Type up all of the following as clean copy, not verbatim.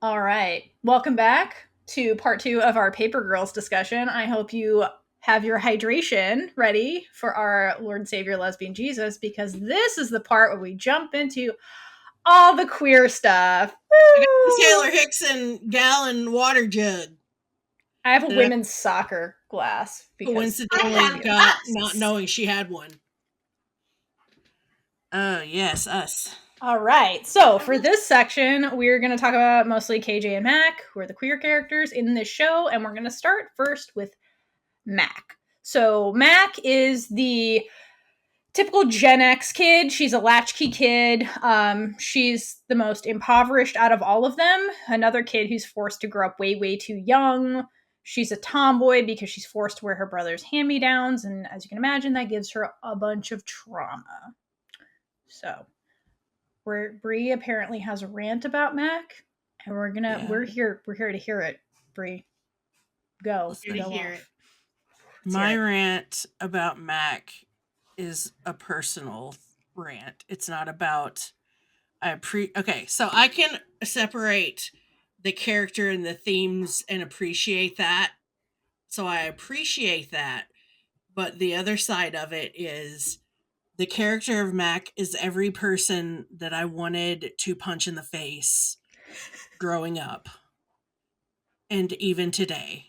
All right. Welcome back to part two of our Paper Girls discussion. I hope you have your hydration ready for our Lord and Savior Lesbian Jesus, because this is the part where we jump into all the queer stuff. I got the Woo! Taylor Hickson gallon water jug I have a that I women's soccer glass because coincidentally I got not knowing she had one. Oh, yes, us. All right. So for this section, we're going to talk about mostly KJ and Mac, who are the queer characters in this show, and we're going to start first with Mac. So Mac is the typical Gen X kid. She's a latchkey kid. She's the most impoverished out of all of them. Another kid who's forced to grow up way, way too young. She's a tomboy because she's forced to wear her brother's hand-me-downs, and as you can imagine, that gives her a bunch of trauma. So, where Bree apparently has a rant about Mac, and we're here to hear it. Bree, go Hear off. it. My rant about Mac is a personal rant. It's not about okay, so I can separate the character and the themes and appreciate that. So I appreciate that. But the other side of it is the character of Mac is every person that I wanted to punch in the face growing up. And even today.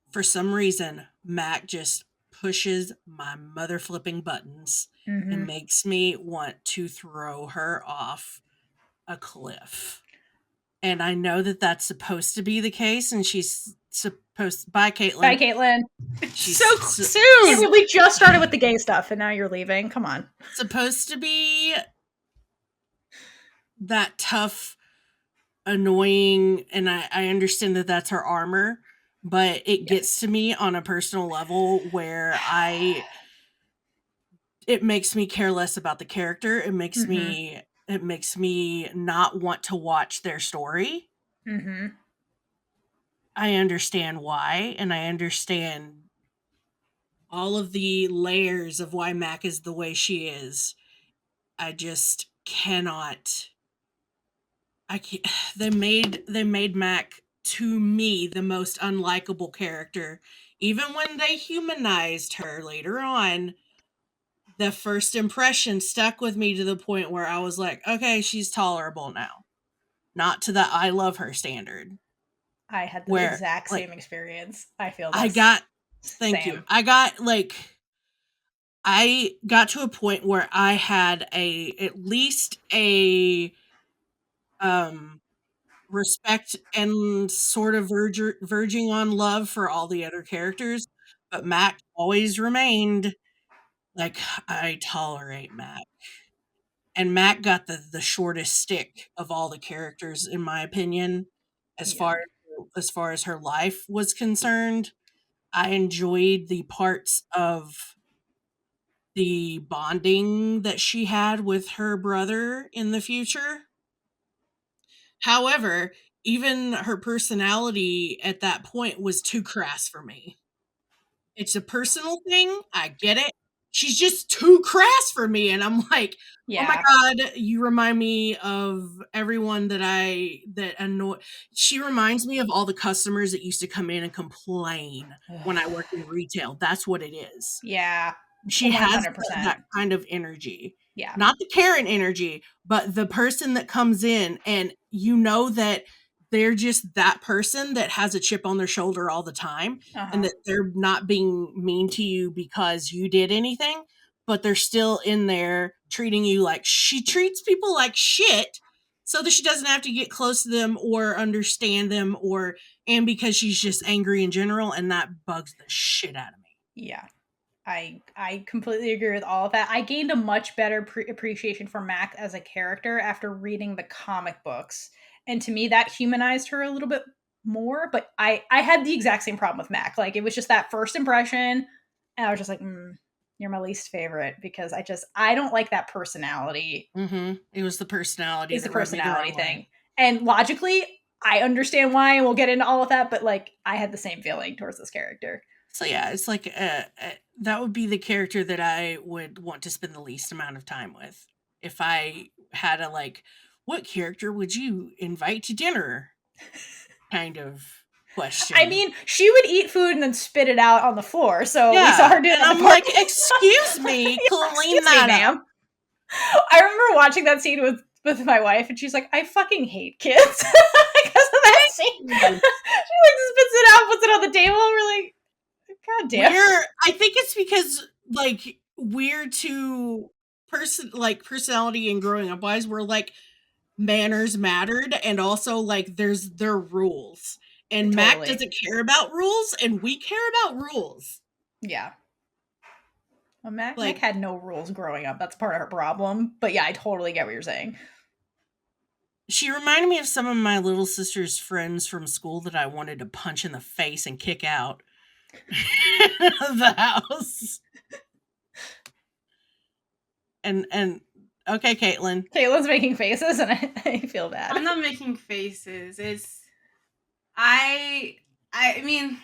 For some reason, Mac just pushes my mother flipping buttons and makes me want to throw her off a cliff. And I know that that's supposed to be the case, and she's supposed. Bye, Kaitlynn. Bye, Kaitlynn. She's so soon. Yeah, we just started with the gay stuff, and now you're leaving. Come on. Supposed to be that tough, annoying, and I understand that that's her armor, but it gets to me on a personal level where it makes me care less about the character. It makes me not want to watch their story. I understand why, and I understand all of the layers of why Mac is the way she is. I just cannot. I can't. They made Mac, to me, the most unlikable character. Even when they humanized her later on, the first impression stuck with me to the point where I was like, okay, she's tolerable now. Not to the I love her standard. I had the exact same experience. I feel thank you. I got to a point where I had at least a respect and sort of verging on love for all the other characters, but Mac always remained like, I tolerate Mac. And Mac got the shortest stick of all the characters, in my opinion, as far as her life was concerned. I enjoyed the parts of the bonding that she had with her brother in the future. However, even her personality at that point was too crass for me. It's a personal thing. I get it. She's just too crass for me. And I'm like, oh my God, you remind me of everyone that annoy. She reminds me of all the customers that used to come in and complain when I worked in retail. That's what it is. Yeah. She 100%. Has that kind of energy. Yeah. Not the Karen energy, but the person that comes in and you know that they're just that person that has a chip on their shoulder all the time, and that they're not being mean to you because you did anything, but they're still in there treating you like she treats people like shit so that she doesn't have to get close to them or understand them, and because she's just angry in general, and that bugs the shit out of me. Yeah. I completely agree with all of that. I gained a much better appreciation for Mac as a character after reading the comic books. And to me, that humanized her a little bit more. But I had the exact same problem with Mac. Like, it was just that first impression. And I was just like, you're my least favorite, because I don't like that personality. It was the personality. It's the personality thing. And logically, I understand why, and we'll get into all of that. But like, I had the same feeling towards this character. So yeah, it's like that would be the character that I would want to spend the least amount of time with. If I had what character would you invite to dinner? kind of question. I mean, she would eat food and then spit it out on the floor, so we saw her do that. And I'm like, excuse me, clean that ma'am. up. I remember watching that scene with my wife, and she's like, I fucking hate kids because of that scene. She like spits it out, puts it on the table. We're like, God damn. I think it's because like we're two personality and growing up wise, we're like manners mattered, and also like there's their rules. And Totally. Mac doesn't care about rules, and we care about rules. Yeah. Well, Mac had no rules growing up. That's part of her problem. But yeah, I totally get what you're saying. She reminded me of some of my little sister's friends from school that I wanted to punch in the face and kick out of the house. And okay, Kaitlynn. Caitlin's making faces, and I feel bad. I'm not making faces. It's I mean,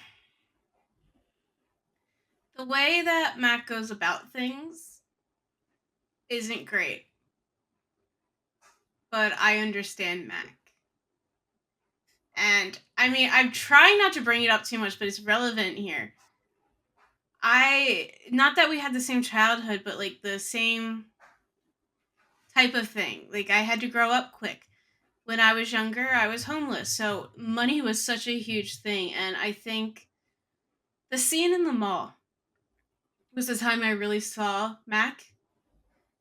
the way that Mac goes about things isn't great. But I understand Mac. And I mean, I'm trying not to bring it up too much, but it's relevant here. Not that we had the same childhood, but like the same type of thing. Like I had to grow up quick. When I was younger, I was homeless. So money was such a huge thing. And I think the scene in the mall was the time I really saw Mac.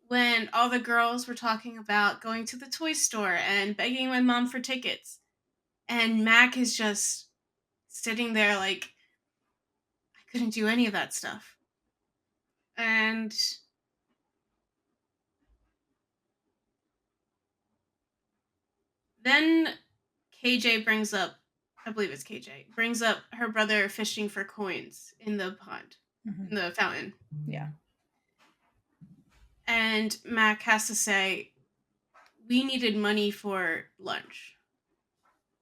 When all the girls were talking about going to the toy store and begging my mom for tickets. And Mac is just sitting there like, I couldn't do any of that stuff. And then KJ brings up, I believe it's KJ, brings up her brother fishing for coins in the pond, in the fountain. Yeah. And Mac has to say, we needed money for lunch.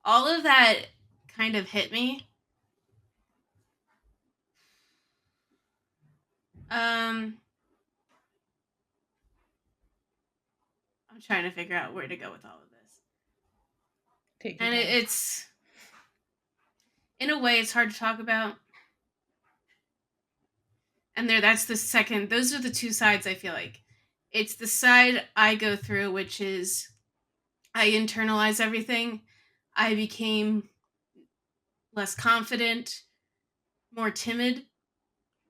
All of that kind of hit me. I'm trying to figure out where to go with all of this. And it's, in a way, it's hard to talk about. And those are the two sides I feel like. It's the side I go through, which is I internalize everything. I became less confident, more timid.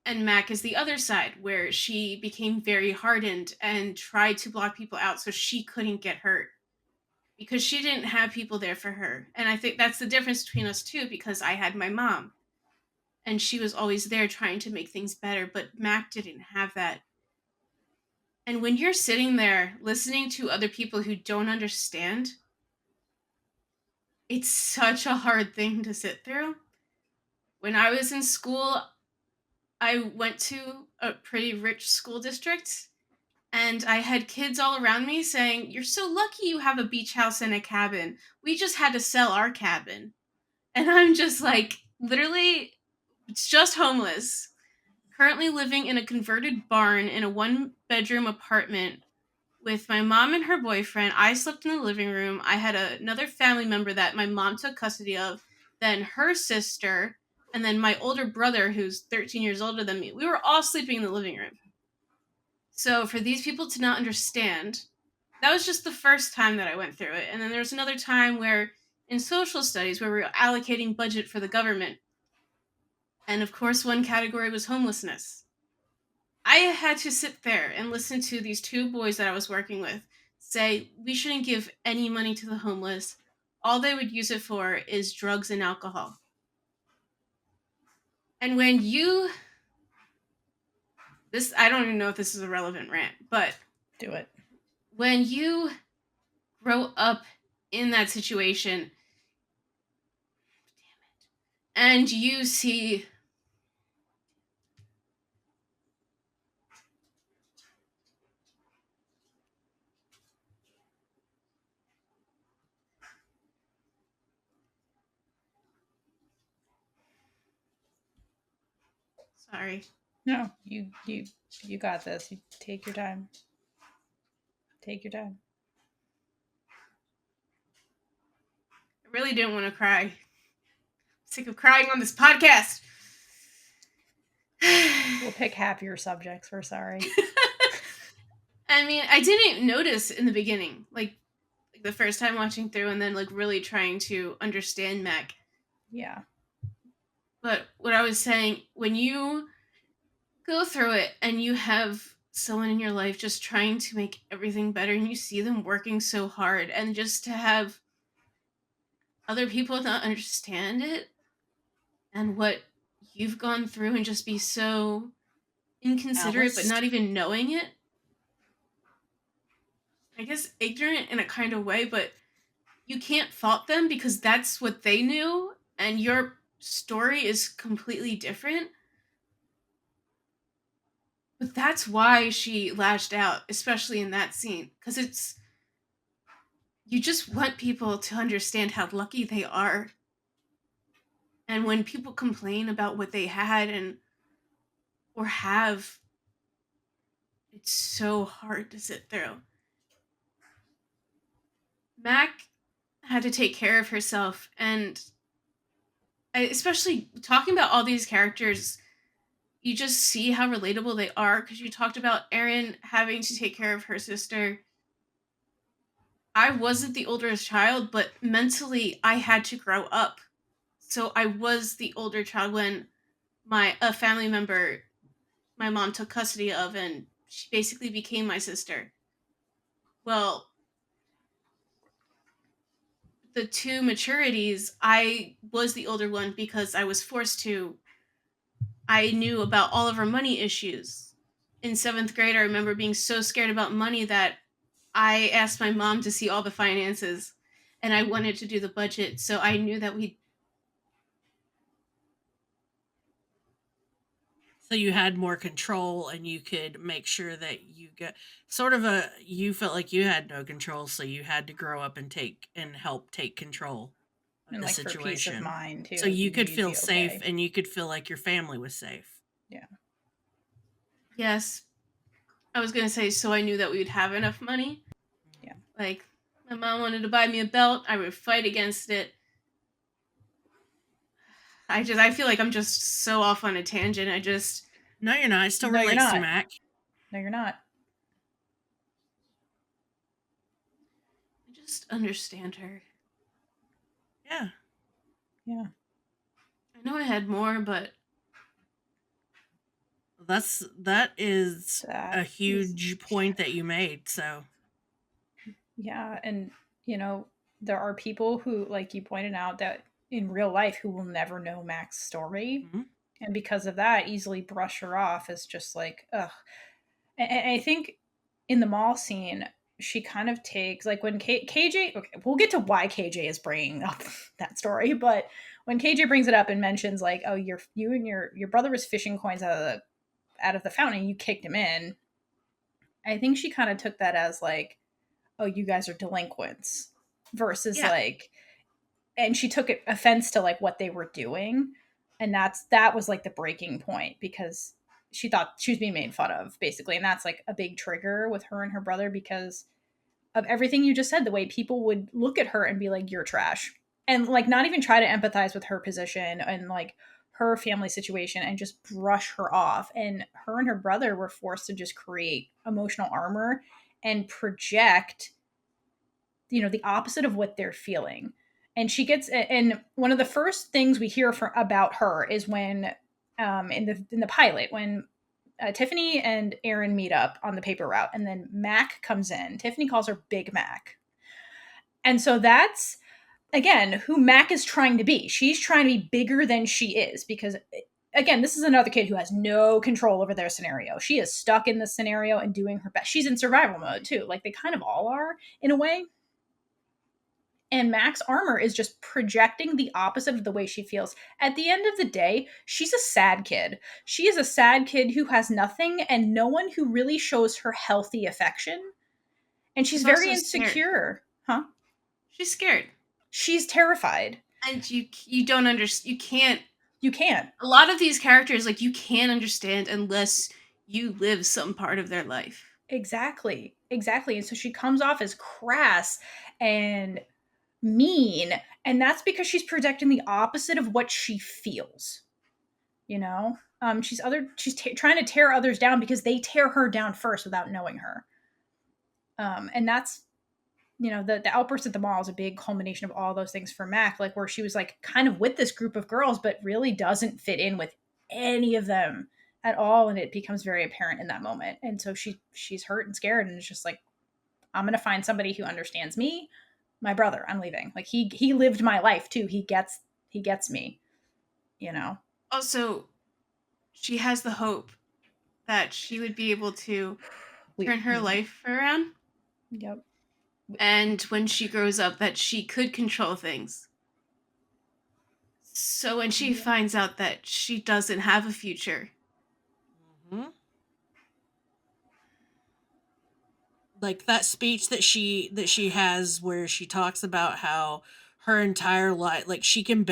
And Mac is the other side, where she became very hardened and tried to block people out so she couldn't get hurt. Because she didn't have people there for her. And I think that's the difference between us too, because I had my mom. And she was always there trying to make things better, but Mac didn't have that. And when you're sitting there listening to other people who don't understand, it's such a hard thing to sit through. When I was in school, I went to a pretty rich school district, and I had kids all around me saying, "You're so lucky you have a beach house and a cabin. We just had to sell our cabin." And I'm just like, literally, it's just homeless. Currently living in a converted barn in a 1-bedroom apartment with my mom and her boyfriend. I slept in the living room. I had another family member that my mom took custody of, then her sister, and then my older brother, who's 13 years older than me. We were all sleeping in the living room. So for these people to not understand, that was just the first time that I went through it. And then there was another time where in social studies where we were allocating budget for the government. And of course, one category was homelessness. I had to sit there and listen to these two boys that I was working with say, we shouldn't give any money to the homeless. All they would use it for is drugs and alcohol. And when I don't even know if this is a relevant rant, but do it. When you grow up in that situation, and you see sorry. No, you got this. You take your time. Take your time. I really didn't want to cry. I'm sick of crying on this podcast. We'll pick happier subjects. We're sorry. I mean, I didn't notice in the beginning, like the first time watching through, and then like really trying to understand Mac. Yeah. But what I was saying, when you go through it and you have someone in your life just trying to make everything better, and you see them working so hard, and just to have other people not understand it and what you've gone through and just be so inconsiderate but not even knowing it. I guess ignorant in a kind of way, but you can't fault them because that's what they knew and your story is completely different. But that's why she lashed out, especially in that scene, because it's, you just want people to understand how lucky they are. And when people complain about what they had and or have, it's so hard to sit through. Mac had to take care of herself, and especially talking about all these characters, you just see how relatable they are, because you talked about Erin having to take care of her sister. I wasn't the oldest child, but mentally I had to grow up. So I was the older child when a family member my mom took custody of, and she basically became my sister. Well, the two maturities, I was the older one because I was forced to. I knew about all of our money issues. In 7th grade, I remember being so scared about money that I asked my mom to see all the finances, and I wanted to do the budget, so I knew that we. So you had more control and you could make sure that you get you felt like you had no control, so you had to grow up and help take control of And the like for peace of situation. mind too. So you could feel be safe okay. and you could feel like your family was safe. Yeah. Yes. I was going to say, so I knew that we would have enough money. Yeah. Like, my mom wanted to buy me a belt, I would fight against it. I feel like I'm just so off on a tangent. No, you're not. It still No, you're relates to not. Mac. No, you're not. I just understand her. Yeah. Yeah. I know I had more, but That is a huge point that you made. So yeah, and there are people who, like you pointed out, that in real life who will never know Mac's story, and because of that, easily brush her off as just like, ugh. And I think in the mall scene, she kind of takes, like, when KJ. Okay, we'll get to why KJ is bringing up that story, but when KJ brings it up and mentions like, oh, you and your brother was fishing coins out of the fountain, you kicked him in. I think she kind of took that as like, oh, you guys are delinquents, versus like, and she took offense to like what they were doing, and that was like the breaking point, because she thought she was being made fun of basically, and that's like a big trigger with her and her brother because of everything you just said, the way people would look at her and be like, you're trash, and like not even try to empathize with her position and like her family situation, and just brush her off. And her and her brother were forced to just create emotional armor and project the opposite of what they're feeling. And she gets, and one of the first things we hear about her is when in the pilot, when Tiffany and Aaron meet up on the paper route, and then Mac comes in. Tiffany calls her Big Mac. And so that's, again, who Mac is trying to be. She's trying to be bigger than she is, because, again, this is another kid who has no control over their scenario. She is stuck in the scenario and doing her best. She's in survival mode too. Like they kind of all are in a way. And Mac's armor is just projecting the opposite of the way she feels. At the end of the day, she's a sad kid. She is a sad kid who has nothing and no one who really shows her healthy affection. And she's very insecure. Huh? She's scared. She's terrified. And you don't understand. You can't. A lot of these characters, like, you can't understand unless you live some part of their life. Exactly. And so she comes off as crass and mean, and that's because she's projecting the opposite of what she feels. You know, she's trying to tear others down because they tear her down first without knowing her. And that's, you know, the outburst at the mall is a big culmination of all those things for Mac, like where she was like kind of with this group of girls, but really doesn't fit in with any of them at all, and it becomes very apparent in that moment. And so she's hurt and scared, and it's just like, I'm gonna find somebody who understands me, my brother. I'm leaving. Like he lived my life too. He gets me, you know. Also, she has the hope that she would be able to turn her life around. Yep. And when she grows up, that she could control things. So when she finds out that she doesn't have a future. Mm-hmm. Like that speech that she has where she talks about how her entire life, like she could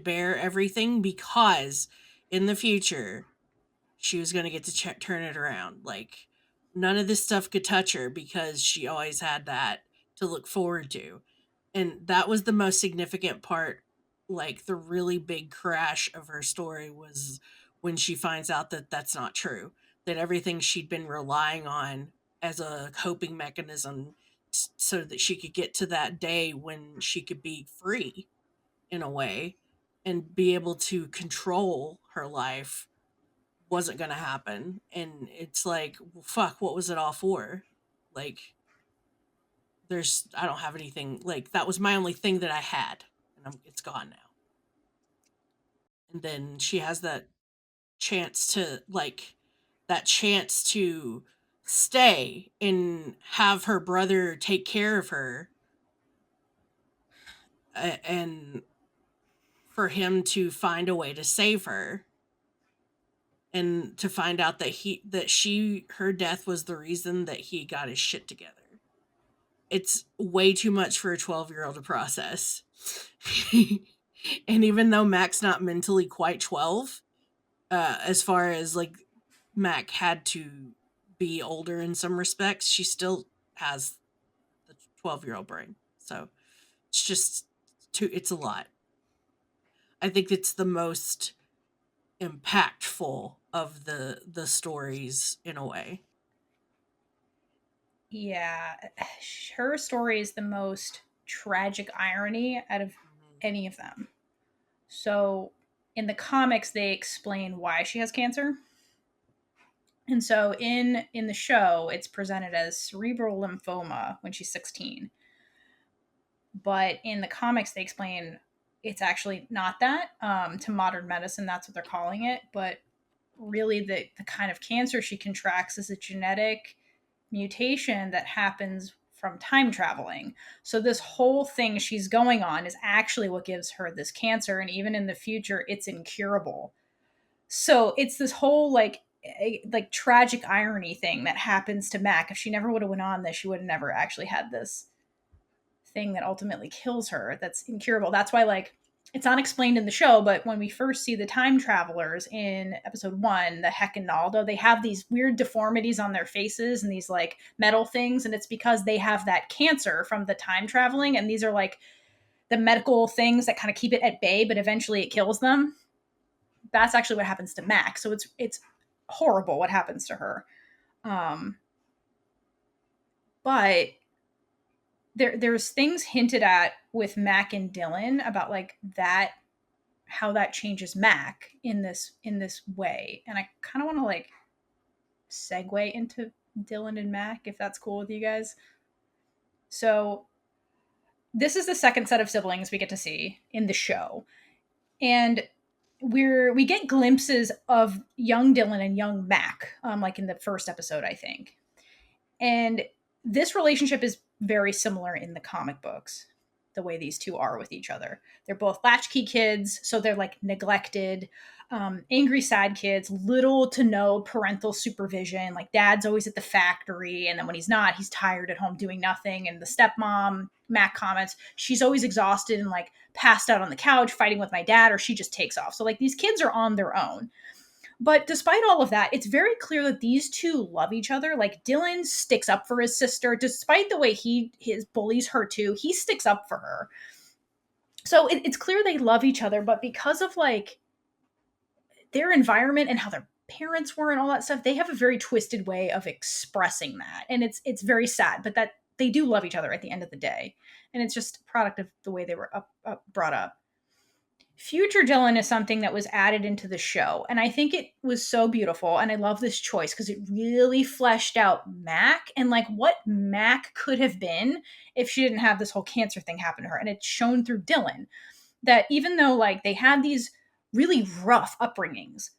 bear everything because in the future she was going to get to turn it around. Like none of this stuff could touch her because she always had that to look forward to. And that was the most significant part. Like the really big crash of her story was when she finds out that that's not true, that everything she'd been relying on as a coping mechanism so that she could get to that day when she could be free in a way and be able to control her life wasn't going to happen. And it's like, well, fuck, what was it all for? Like, I don't have anything. Like, that was my only thing that I had, and it's gone now. And then she has that chance to, like, that chance to stay and have her brother take care of her, and for him to find a way to save her, and to find out that her death was the reason that he got his shit together. It's way too much for a 12-year-old to process. And even though Mac's not mentally quite 12, as far as like Mac had to be older in some respects, she still has the 12-year-old brain. So it's just it's a lot. I think it's the most impactful of the stories in a way. Yeah, her story is the most tragic irony out of any of them. So in the comics they explain why she has cancer. And so in the show it's presented as cerebral lymphoma when she's 16. But in the comics they explain it's actually not that. To modern medicine that's what they're calling it, but really the kind of cancer she contracts is a genetic mutation that happens from time traveling. So this whole thing she's going on is actually what gives her this cancer, and even in the future it's incurable. So it's this whole like tragic irony thing that happens to Mac. If she never would have went on this, she would have never actually had this thing that ultimately kills her that's incurable. That's why, like, it's not explained in the show, but when we first see the time travelers in episode 1, the Heck and Naldo, they have these weird deformities on their faces and these like metal things, and it's because they have that cancer from the time traveling, and these are like the medical things that kind of keep it at bay, but eventually it kills them. That's actually what happens to Mac. So it's horrible what happens to her. But there's things hinted at with Mac and Dylan about like that, how that changes Mac in this way. And I kind of want to like segue into Dylan and Mac, if that's cool with you guys. So this is the second set of siblings we get to see in the show. And we get glimpses of young Dylan and young Mac, like in the first episode, I think. And this relationship is very similar in the comic books, the way these two are with each other. They're both latchkey kids, so they're like neglected, angry, sad kids, little to no parental supervision. Like dad's always at the factory, and then when he's not, he's tired at home doing nothing. And the stepmom, Mac comments, she's always exhausted and like passed out on the couch fighting with my dad, or she just takes off. So like these kids are on their own. But despite all of that, it's very clear that these two love each other. Like Dylan sticks up for his sister, despite the way he bullies her too. He sticks up for her. So it's clear they love each other, but because of like their environment and how their parents were and all that stuff, they have a very twisted way of expressing that. And it's very sad, but that they do love each other at the end of the day. And it's just a product of the way they were brought up. Future Dylan is something that was added into the show, and I think it was so beautiful, and I love this choice because it really fleshed out Mac and like what Mac could have been if she didn't have this whole cancer thing happen to her. And it's shown through Dylan that even though like they had these really rough upbringings,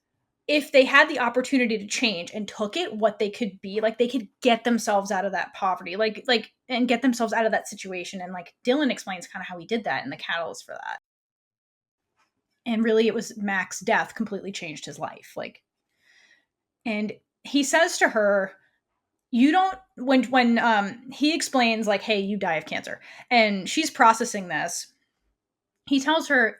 if they had the opportunity to change and took it, what they could be, like they could get themselves out of that poverty, like and get themselves out of that situation. And like Dylan explains kind of how he did that and the catalyst for that. And really it was Mac's death completely changed his life. Like, and he says to her, you don't, when he explains like, hey, you die of cancer, and she's processing this, he tells her,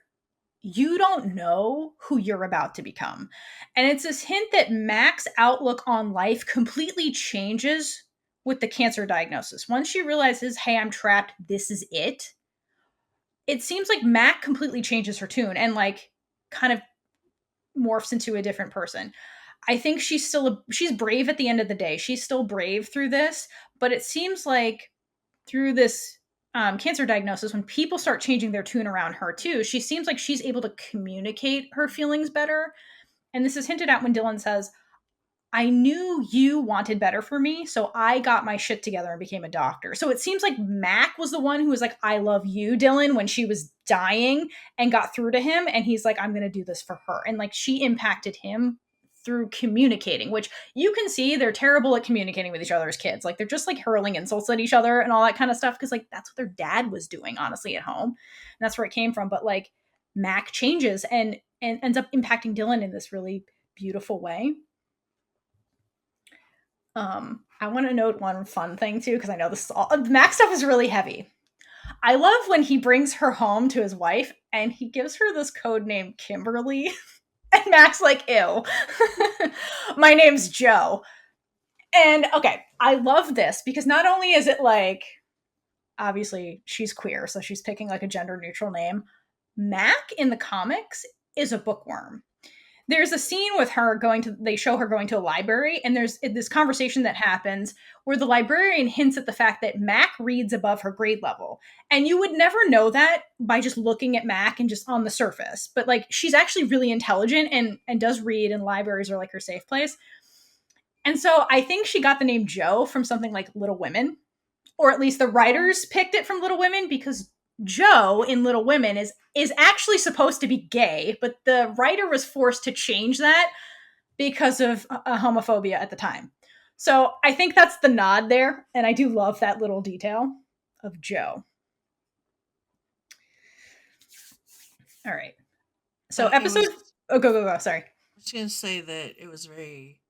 you don't know who you're about to become. And it's this hint that Mac's outlook on life completely changes with the cancer diagnosis. Once she realizes, hey, I'm trapped, this is it. It seems like Mac completely changes her tune and like kind of morphs into a different person. I think she's brave at the end of the day. She's still brave through this, but it seems like through this cancer diagnosis, when people start changing their tune around her too, she seems like she's able to communicate her feelings better. And this is hinted at when Dylan says, I knew you wanted better for me, so I got my shit together and became a doctor. So it seems like Mac was the one who was like, I love you, Dylan, when she was dying and got through to him. And he's like, I'm going to do this for her. And like she impacted him through communicating, which you can see they're terrible at communicating with each other as kids. Like they're just like hurling insults at each other and all that kind of stuff. Cause like that's what their dad was doing, honestly, at home. And that's where it came from. But like Mac changes and ends up impacting Dylan in this really beautiful way. I want to note one fun thing too, because I know this Mac stuff is really heavy. I love when he brings her home to his wife and he gives her this code name Kimberly. And Mac's like, ew. My name's Joe. And okay, I love this because not only is it like, obviously she's queer, so she's picking like a gender neutral name. Mac in the comics is a bookworm. There's a scene with her they show her going to a library, and there's this conversation that happens where the librarian hints at the fact that Mac reads above her grade level. And you would never know that by just looking at Mac and just on the surface. But like, she's actually really intelligent and does read, and libraries are like her safe place. And so I think she got the name Joe from something like Little Women, or at least the writers picked it from Little Women, because Joe in Little Women is actually supposed to be gay, but the writer was forced to change that because of homophobia at the time. So I think that's the nod there, and I do love that little detail of Joe. All right. So go. Sorry. I was going to say that it was very...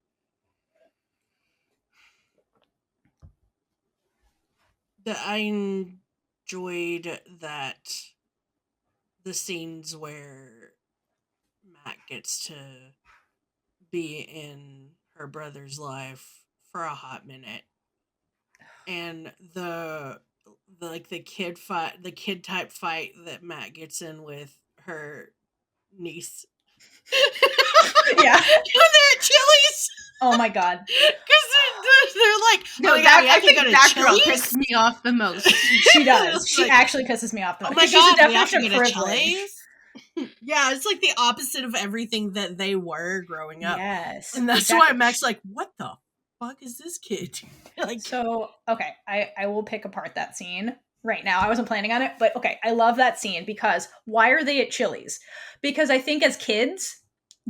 that I enjoyed that the scenes where Mac gets to be in her brother's life for a hot minute, and the kid type fight that Mac gets in with her niece. Yeah. When they're at Chili's. Oh my god. Because they're like, no, I think that girl pisses me off the most. She does. She actually pisses me off the most. Oh my she's god, a definition of privilege. Yeah, it's like the opposite of everything that they were growing up. Yes. And that's why Mac's like, what the fuck is this kid? Like, so, okay, I will pick apart that scene right now. I wasn't planning on it, but okay, I love that scene because why are they at Chili's? Because I think as kids,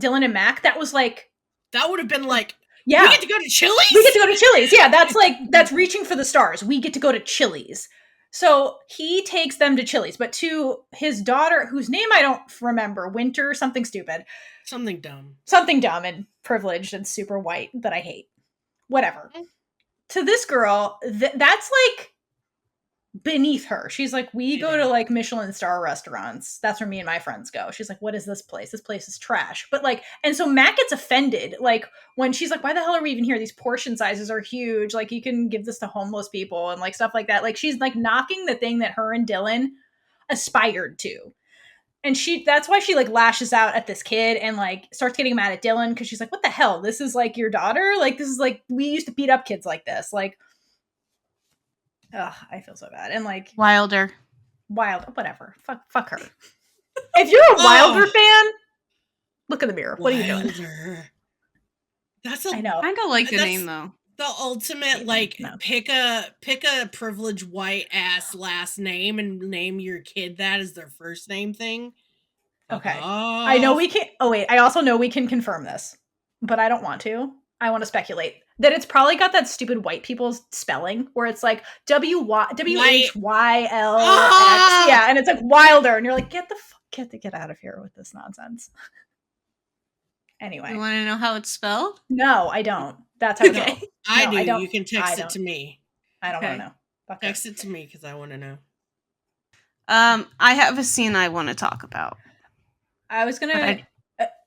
Dylan and Mac, that was like... that would have been like, yeah, we get to go to Chili's? We get to go to Chili's. Yeah, that's like, that's reaching for the stars. We get to go to Chili's. So he takes them to Chili's, but to his daughter, whose name I don't remember, Winter, something stupid. Something dumb and privileged and super white that I hate. Whatever. To this girl, that's like beneath her. She's like, we go to like Michelin star restaurants. That's where me and my friends go. She's like, what is this place? This place is trash. But like, and so Mac gets offended. Like when she's like, why the hell are we even here? These portion sizes are huge. Like you can give this to homeless people and like stuff like that. Like she's like knocking the thing that her and Dylan aspired to. And that's why she like lashes out at this kid and like starts getting mad at Dylan because she's like, what the hell? This is like your daughter? Like, this is like, we used to beat up kids like this. Like, ugh, I feel so bad. And like Wilder. Whatever. Fuck her. If you're a Wilder fan, look in the mirror. What are you doing? That's I know. I kind of like the name though. The ultimate, like, pick a privileged white ass last name and name your kid that as their first name thing. Okay. I know we can. Oh wait, I also know we can confirm this, but I don't want to. I want to speculate that it's probably got that stupid white people's spelling where it's like WHYLX. Yeah, and it's like Wilder, and you're like, get out of here with this nonsense. Anyway, you want to know how it's spelled? No, I don't. That's how. Okay. I do. You can text it to me. I don't want to know. Text it to me because I want to know. I have a scene I want to talk about. I was gonna.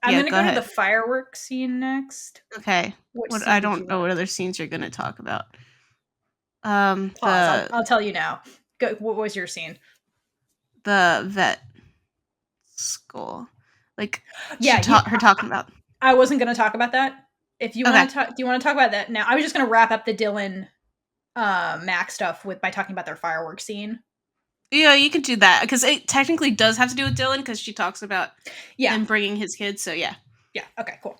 I'm gonna go to the fireworks scene next. Okay. I don't know what other scenes you're gonna talk about. I'll tell you now. What was your scene? The vet school. Like, yeah, her talking about. I wasn't gonna talk about that. If you want to talk, do you want to talk about that now? I was just gonna wrap up the Dylan, Mac stuff by talking about their fireworks scene. Yeah, you can do that because it technically does have to do with Dylan because she talks about him bringing his kids. So yeah. Okay. Cool.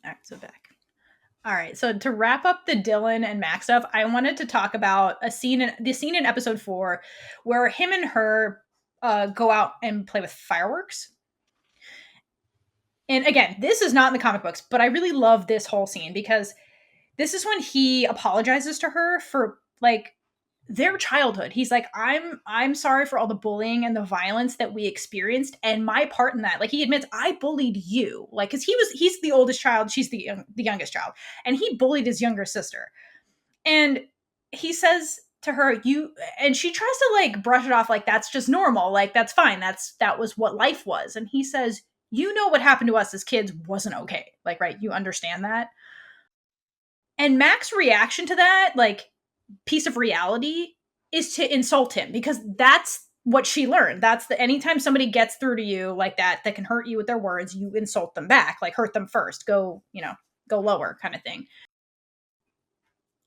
All right. So back. All right. So to wrap up the Dylan and Mac stuff, I wanted to talk about the scene in episode 4 where him and her go out and play with fireworks. And again, this is not in the comic books, but I really love this whole scene because this is when he apologizes to her for like their childhood. He's like, I'm sorry for all the bullying and the violence that we experienced and my part in that. Like he admits, I bullied you. Like, cause he's the oldest child. She's the youngest child. And he bullied his younger sister. And he says to her, and she tries to like brush it off. Like, that's just normal. Like, that's fine. That was what life was. And he says, you know, what happened to us as kids wasn't okay. Like, right. You understand that. And Mac's reaction to that, like, piece of reality is to insult him because that's what she learned. That's anytime somebody gets through to you like that can hurt you with their words, you insult them back, like hurt them first, go lower kind of thing.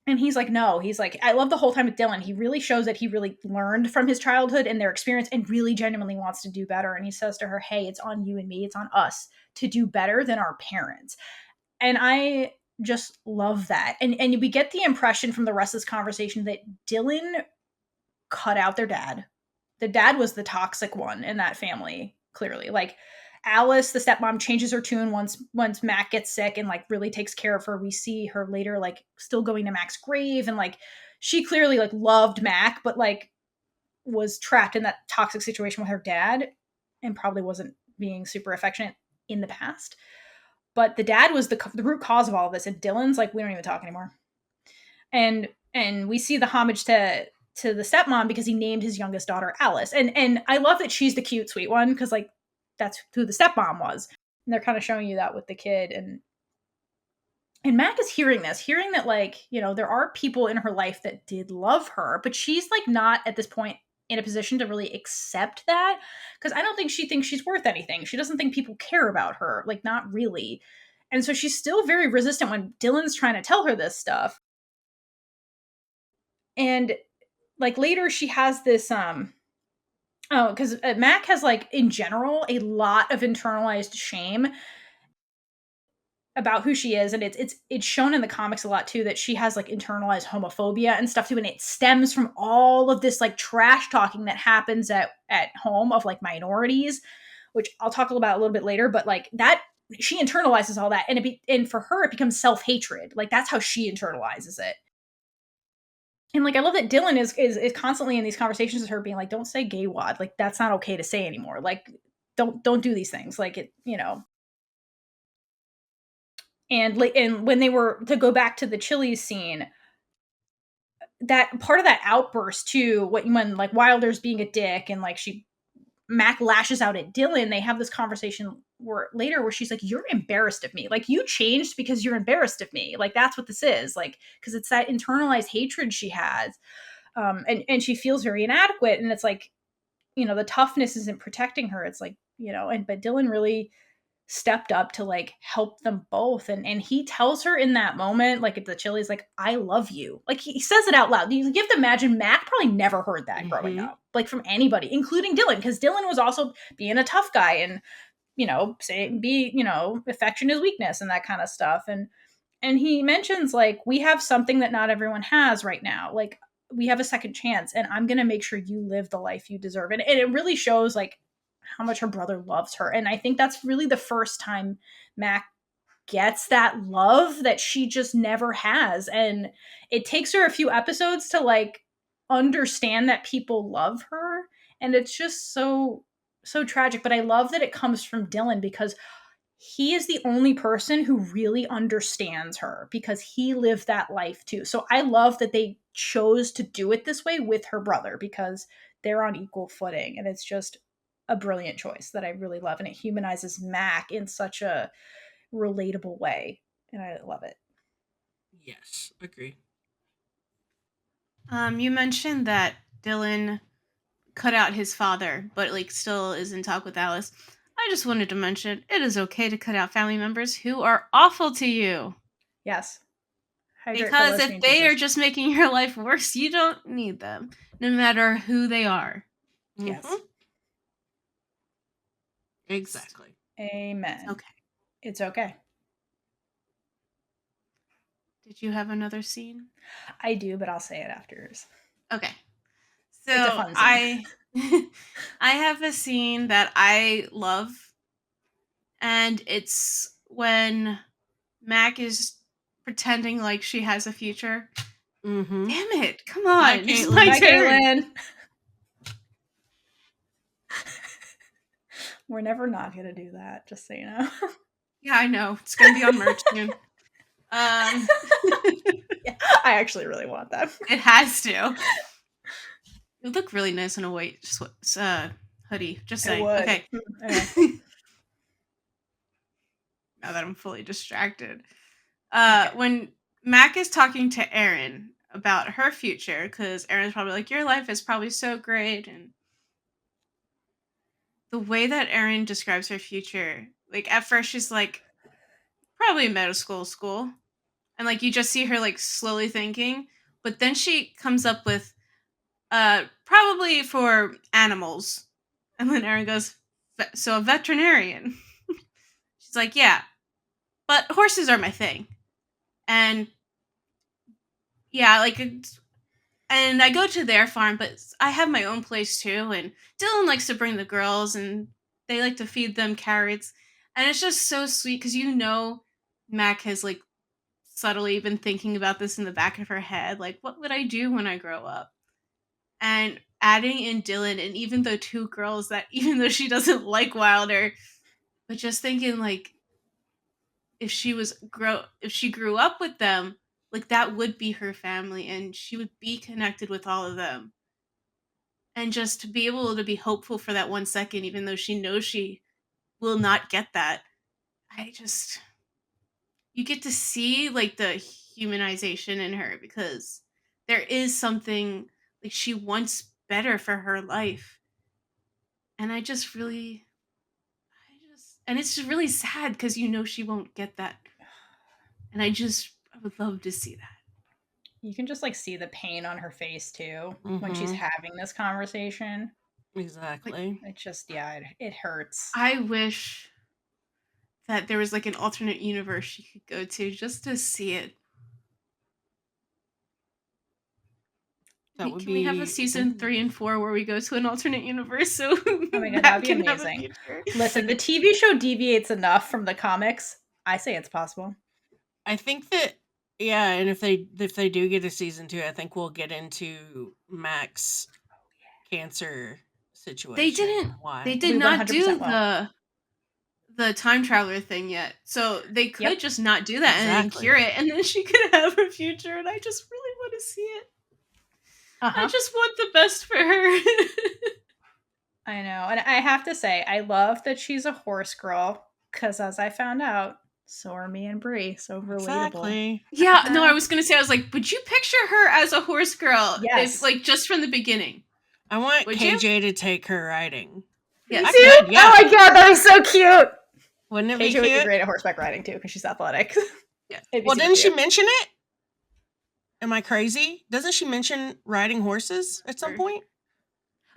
And he's like, no, he's like, I love the whole time with Dylan. He really shows that he really learned from his childhood and their experience and really genuinely wants to do better. And he says to her, hey, it's on you and me. It's on us to do better than our parents. And I just love that. And we get the impression from the rest of this conversation that Dylan cut out their dad. The dad was the toxic one in that family, clearly. Like Alice, the stepmom, changes her tune once Mac gets sick and like really takes care of her. We see her later like still going to Mac's grave and like she clearly like loved Mac, but like was trapped in that toxic situation with her dad and probably wasn't being super affectionate in the past. But the dad was the root cause of all of this. And Dylan's like, we don't even talk anymore. And we see the homage to the stepmom because he named his youngest daughter Alice. And I love that she's the cute, sweet one because like that's who the stepmom was. And they're kind of showing you that with the kid. And Mac is hearing that like, you know, there are people in her life that did love her, but she's like not at this point in a position to really accept that because I don't think she thinks she's worth anything. She doesn't think people care about her, like not really. And so she's still very resistant when Dylan's trying to tell her this stuff. And like later she has this because Mac has like in general a lot of internalized shame about who she is, and it's shown in the comics a lot too that she has like internalized homophobia and stuff too, and it stems from all of this like trash talking that happens at home of like minorities, which I'll talk about a little bit later, but like that she internalizes all that, and for her it becomes self-hatred. Like that's how she internalizes it. And like I love that Dylan is constantly in these conversations with her being like, don't say gay wad, like that's not okay to say anymore, like don't do these things, like it, you know. And when they were to go back to the Chili's scene, that part of that outburst too, when like Wilder's being a dick and like Mac lashes out at Dylan, they have this conversation where she's like, you're embarrassed of me. Like you changed because you're embarrassed of me. Like that's what this is, like, because it's that internalized hatred she has. And she feels very inadequate. And it's like, the toughness isn't protecting her. It's like, but Dylan really stepped up to like help them both, and he tells her in that moment, like at the Chili's, like, I love you. Like he says it out loud. You have to imagine Mac probably never heard that growing up, like from anybody, including Dylan, because Dylan was also being a tough guy and affection is weakness and that kind of stuff. And he mentions, like, we have something that not everyone has right now. Like, we have a second chance, and I'm going to make sure you live the life you deserve. And it really shows, like, how much her brother loves her. And I think that's really the first time Mac gets that love that she just never has. And it takes her a few episodes to, like, understand that people love her. And it's just so tragic. But I love that it comes from Dylan, because he is the only person who really understands her, because he lived that life too. So I love that they chose to do it this way with her brother, because they're on equal footing. And it's just a brilliant choice that I really love. And it humanizes Mac in such a relatable way. And I love it. Yes, agree. You mentioned that Dylan cut out his father, but like still is in talk with Alice. I just wanted to mention it is okay to cut out family members who are awful to you. Yes. Because if they are just making your life worse, you don't need them, no matter who they are. Yes. Exactly. Amen. Okay. It's okay. Did you have another scene? I do, but I'll say it after yours. Okay. So it's a fun scene. I have a scene that I love, and it's when Mac is pretending like she has a future. Mm-hmm. Damn it! Come on, Hi, it's my turn. Kaitlynn. We're never not gonna do that, just so you know. Yeah, I know. It's gonna be on merch soon. Yeah, I actually really want that. It has to. It would look really nice in a white hoodie. Just saying. Okay. Now that I'm fully distracted. When Mac is talking to Erin about her future, because Erin's probably like, your life is probably so great, and the way that Erin describes her future, like at first she's like, probably middle school, and like you just see her like slowly thinking, but then she comes up with probably for animals, and then Erin goes, so a veterinarian. She's like, yeah, but horses are my thing. And yeah, like, and I go to their farm, but I have my own place too. And Dylan likes to bring the girls, and they like to feed them carrots. And it's just so sweet because Mac has like subtly been thinking about this in the back of her head. Like, what would I do when I grow up? And adding in Dylan, and even though two girls that, even though she doesn't like Wilder, but just thinking like, if she grew up with them, like that would be her family, and she would be connected with all of them. And just to be able to be hopeful for that 1 second, even though she knows she will not get that, you get to see like the humanization in her, because there is something like she wants better for her life. And and it's just really sad because she won't get that. And I would love to see that. You can just like see the pain on her face too when she's having this conversation. Exactly. It just, it hurts. I wish that there was like an alternate universe she could go to just to see it. Can we have a season 3 and 4 where we go to an alternate universe? So oh my god, that'd be amazing. Listen, the TV show deviates enough from the comics. I say it's possible. I think that, yeah, and if they do get a season 2, I think we'll get into Mac's cancer situation. They did not do the time traveler thing yet. So they could just not do that and then cure it, and then she could have her future, and I just really want to see it. I just want the best for her. I know. And I have to say, I love that she's a horse girl, because as I found out, so are me and Bree. So relatable. Exactly. Yeah, no, I was going to say, I was like, would you picture her as a horse girl? Yes. If, like, just from the beginning? I want Would KJ to take her riding. Yeah. Me I too? could, yeah. Oh my god, that is so cute. Wouldn't it be KJ cute? would be great at horseback riding too, because she's athletic. Yeah. Well, didn't she mention it? Am I crazy? Doesn't she mention riding horses at some point?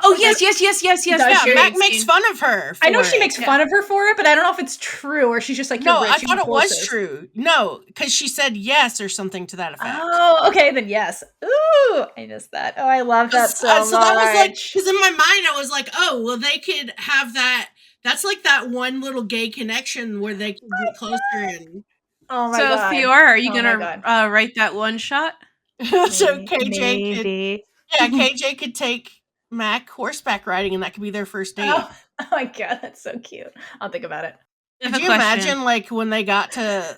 Oh, yes. Does Yeah, Mac makes fun of her for I know she it. makes fun of her for it, but I don't know if it's true or she's just like, you're No, rich, I you thought have it was horses. true. No, because she said yes or something to that effect. Oh, okay, then yes. Ooh, I missed that. Oh, I love that so much. So that was like, because in my mind I was like, oh, well, they could have that. That's like that one little gay connection where they can get closer. And oh my so, god. Theora, are you Oh my gonna write that one shot? so KJ Maybe. KJ could take Mac horseback riding, and that could be their first date. Oh my god, that's so cute. I'll think about it. Could you imagine, like, when they got to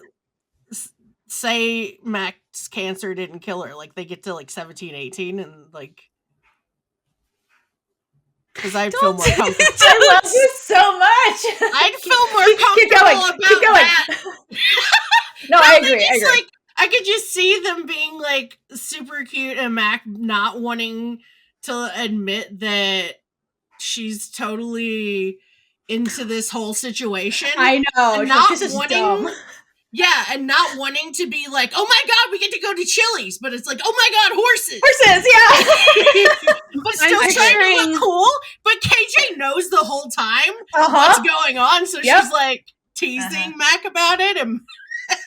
say Mac's cancer didn't kill her, like, they get to, like, 17, 18, and, like, because I'd feel more comfortable. I love you so much. I'd feel more comfortable keep going. that. No, I agree. I agree. Like, I could just see them being, like, super cute and Mac not wanting to admit that she's totally into this whole situation. I know. And not this is wanting, dumb. Yeah, and not wanting to be like, oh my god, we get to go to Chili's, but it's like, oh my god, horses. Horses, yeah. But still trying to look cool. But KJ knows the whole time what's going on, so she's like teasing Mac about it. And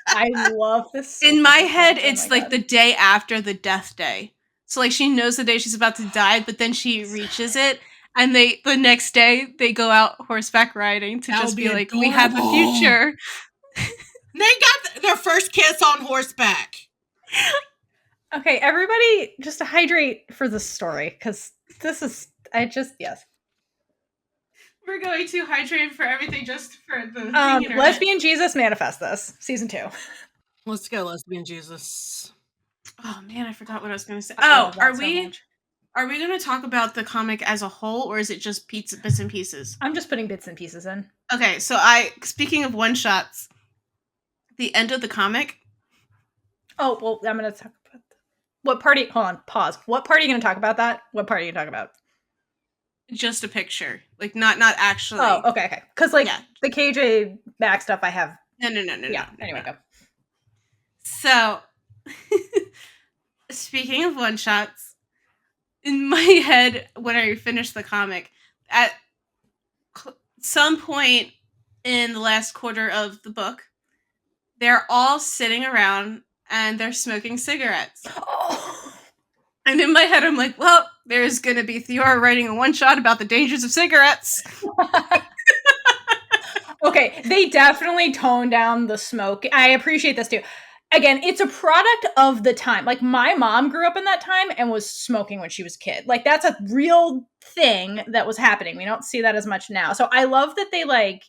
I love this. In my head, it's like the day after the death day. So like she knows the day she's about to die, but then she reaches it, and the next day they go out horseback riding to just be like, we have a future. They got their first kiss on horseback. Okay, everybody, just hydrate for this story, because this is, yes. We're going to hydrate for everything just for the Lesbian Jesus Manifest This, season 2. Let's go, Lesbian Jesus. Oh man, I forgot what I was going to say. Oh, are we going to talk about the comic as a whole, or is it just bits and pieces? I'm just putting bits and pieces in. Okay, so speaking of one-shots, the end of the comic. Oh, well, I'm going to talk about that. What party? Hold on, pause. What part are you going to talk about that? What part are you going to talk about? Just a picture. Like, not actually. Oh, okay. Because, like, the KJ back stuff I have. No. Yeah, anyway, go. So, speaking of one-shots, in my head, when I finished the comic, at some point in the last quarter of the book, they're all sitting around and they're smoking cigarettes. Oh. And in my head, I'm like, well, there's going to be Theora writing a one-shot about the dangers of cigarettes. Okay, they definitely toned down the smoke. I appreciate this too. Again, it's a product of the time. Like, my mom grew up in that time and was smoking when she was a kid. Like, that's a real thing that was happening. We don't see that as much now. So I love that they, like,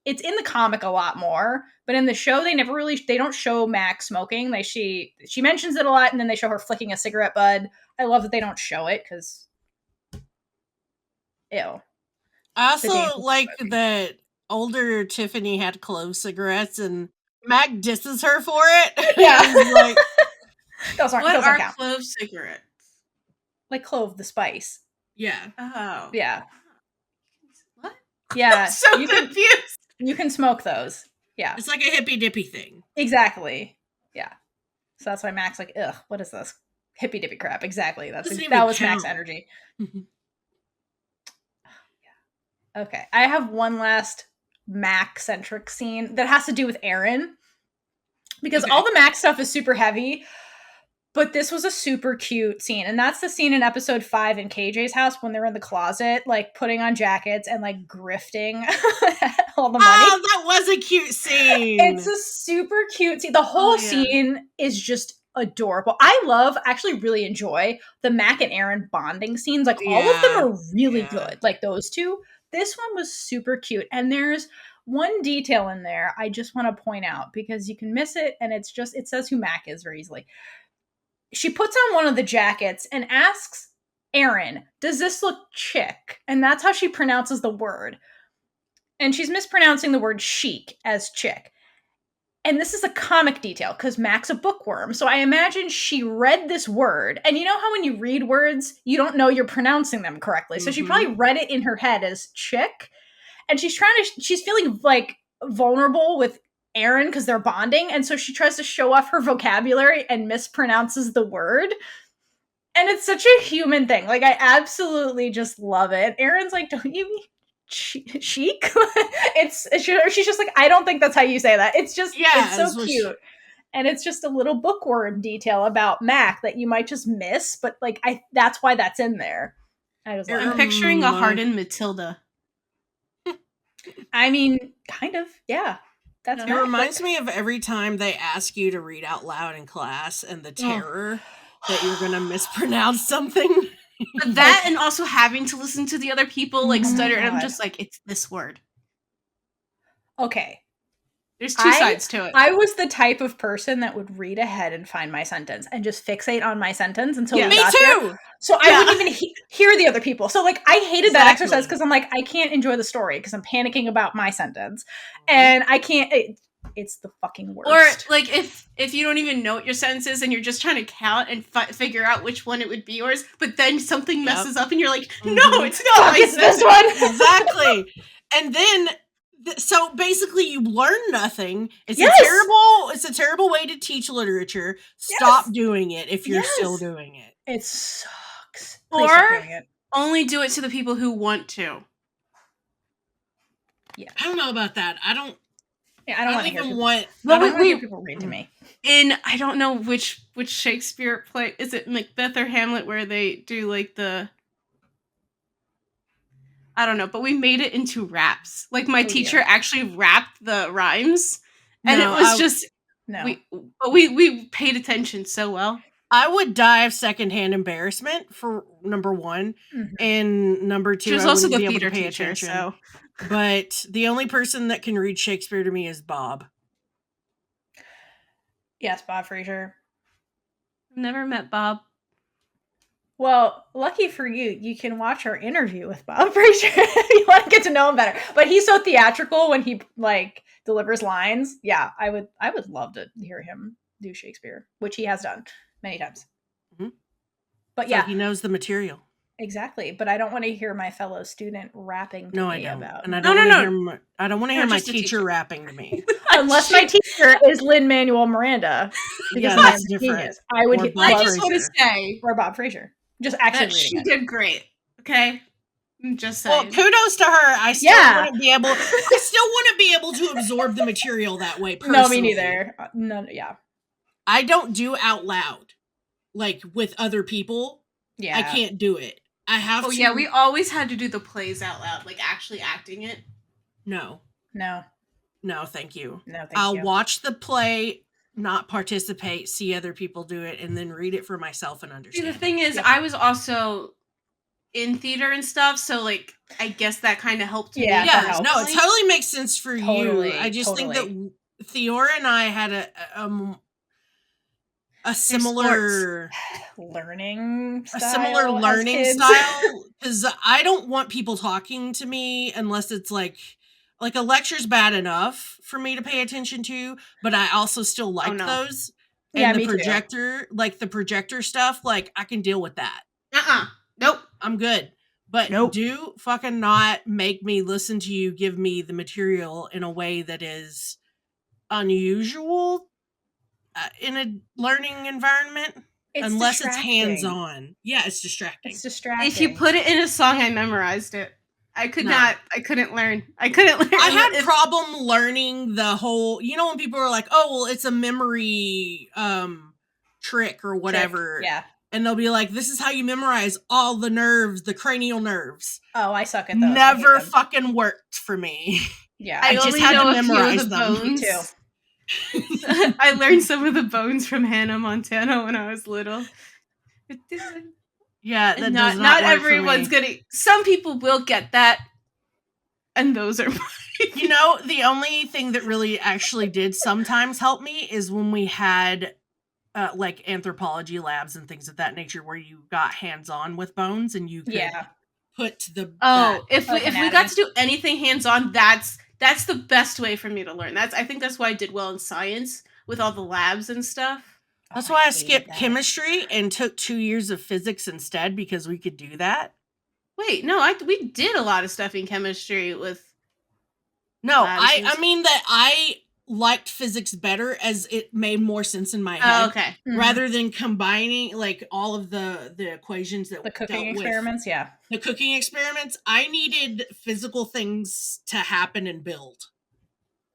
it's in the comic a lot more, but in the show they don't show Mac smoking. She mentions it a lot, and then they show her flicking a cigarette bud. I love that they don't show it, because ew. I also like that older Tiffany had clove cigarettes and Mac disses her for it. Yeah. Like, those are count. Clove cigarettes? Like clove, the spice. Yeah. Oh. Yeah. What? Yeah. I'm so confused. You can smoke those. Yeah. It's like a hippy dippy thing. Exactly. Yeah. So that's why Mac's like, ugh, what is this? Hippy dippy crap. Exactly. That was count. Mac's energy. Yeah. Okay. I have one last Mac-centric scene that has to do with Aaron. Because all the Mac stuff is super heavy. But this was a super cute scene. And that's the scene in episode 5 in KJ's house when they're in the closet, like, putting on jackets and, like, grifting all the money. Oh, that was a cute scene. It's a super cute scene. The whole scene is just adorable. I actually really enjoy the Mac and Aaron bonding scenes. Like, all of them are really good. Like, those two. This one was super cute. And there's one detail in there I just want to point out, because you can miss it, and it says who Mac is very easily. She puts on one of the jackets and asks Aaron, does this look chic? And that's how she pronounces the word. And she's mispronouncing the word chic as chick. and this is a comic detail because Mac's a bookworm. So I imagine she read this word. And you know how when you read words, you don't know you're pronouncing them correctly. So she probably read it in her head as chick. And she's feeling like vulnerable with Aaron because they're bonding. And so she tries to show off her vocabulary and mispronounces the word. And it's such a human thing. Like, I absolutely just love it. Aaron's like, don't you mean chic? She's just like, I don't think that's how you say that. It's just, it's so cute. And it's just a little bookworm detail about Mac that you might just miss, but like, that's why that's in there. I'm picturing a hardened Matilda. I mean, kind of, yeah. That's it reminds me of every time they ask you to read out loud in class and the terror that you're gonna mispronounce something. But that and also having to listen to the other people like stutter, and I'm just like, it's this word. Okay. There's two sides to it. I was the type of person that would read ahead and find my sentence and just fixate on my sentence until we got there. So I wouldn't even hear the other people. So like I hated that exercise because I'm like, I can't enjoy the story because I'm panicking about my sentence. And I can't, it's the fucking worst. Or like if you don't even know what your sentence is and you're just trying to count and figure out which one it would be yours, but then something messes up and you're like, no, it's not my sentence. This one. Exactly. And then so basically you learn nothing. It's a terrible way to teach literature. Stop doing it if you're still doing it. It sucks. Or only do it to the people who want to. Yeah. I don't know about that. I don't hear people read to me. I don't know which Shakespeare play. Is it Macbeth or Hamlet where they do like the I don't know, but we made it into raps. Like my teacher actually rapped the rhymes, and it was we paid attention so well. I would die of secondhand embarrassment for number one, and number two, she was also the theater teacher. So, but the only person that can read Shakespeare to me is Bob. Yes, Bob Fraser. Never met Bob. Well, lucky for you, you can watch our interview with Bob Fraser if you want to get to know him better. But he's so theatrical when he like delivers lines. Yeah, I would love to hear him do Shakespeare, which he has done many times. Mm-hmm. But so he knows the material. Exactly, but I don't want to hear my fellow student rapping to me about. And I don't want to hear my teacher rapping to me. Unless my teacher is Lin-Manuel Miranda. Because that's different. I just want to say or Bob Fraser. Just actually she did great. Okay. I'm just saying. Well, kudos to her. I still wouldn't be able to absorb the material that way personally. No, me neither. I don't do out loud. Like with other people. Yeah. I can't do it. I have to. Oh yeah, we always had to do the plays out loud, like actually acting it. No, thank you. No, thank you. I'll watch the play, not participate, see other people do it, and then read it for myself and understand. See, the thing is, I was also in theater and stuff, so like I guess that kind of helped me. Yeah, no, it totally makes sense for you. I just think that Theora and I had a similar learning style because I don't want people talking to me unless it's like a lecture's bad enough for me to pay attention to, but I also still like those. And the projector, like the projector stuff, like I can deal with that. Nope. I'm good. But do fucking not make me listen to you give me the material in a way that is unusual in a learning environment. Unless it's hands-on. Yeah, it's distracting. If you put it in a song, I memorized it. I couldn't learn. I had problem learning the whole, when people are like, oh, well, it's a memory trick or whatever. Yeah. And they'll be like, this is how you memorize all the nerves, the cranial nerves. Oh, I suck at those. Never fucking worked for me. Yeah. I just had to memorize them. Me too. I learned some of the bones from Hannah Montana when I was little. Yeah, that not everyone's gonna. Some people will get that, and those are. The only thing that really actually did sometimes help me is when we had, like anthropology labs and things of that nature, where you got hands on with bones and you could put the. If we got to do anything hands on, that's That's the best way for me to learn. I think that's why I did well in science with all the labs and stuff. That's why I skipped chemistry and took 2 years of physics instead, because we could do that. Wait, no, we did a lot of stuff in chemistry with. No, I mean that I liked physics better as it made more sense in my head. Oh, okay. Rather than combining like all of the equations that the cooking experiments, the cooking experiments. I needed physical things to happen and build.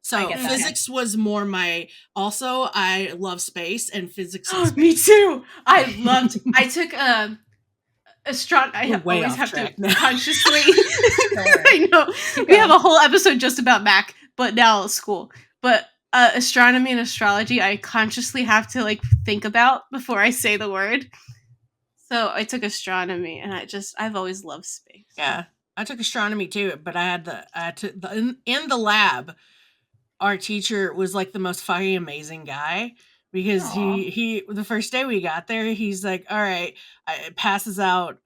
So physics was more my. Also, I love space and physics. And space. Me too. I took astronomy. I always have to consciously. I know we have a whole episode just about Mac, but now it's school. But astronomy and astrology, I consciously have to like think about before I say the word. So I took astronomy, and I've always loved space. Yeah, I took astronomy too, but in the lab, our teacher was like the most fucking amazing guy. Because he the first day we got there, he's like, all right, it passes out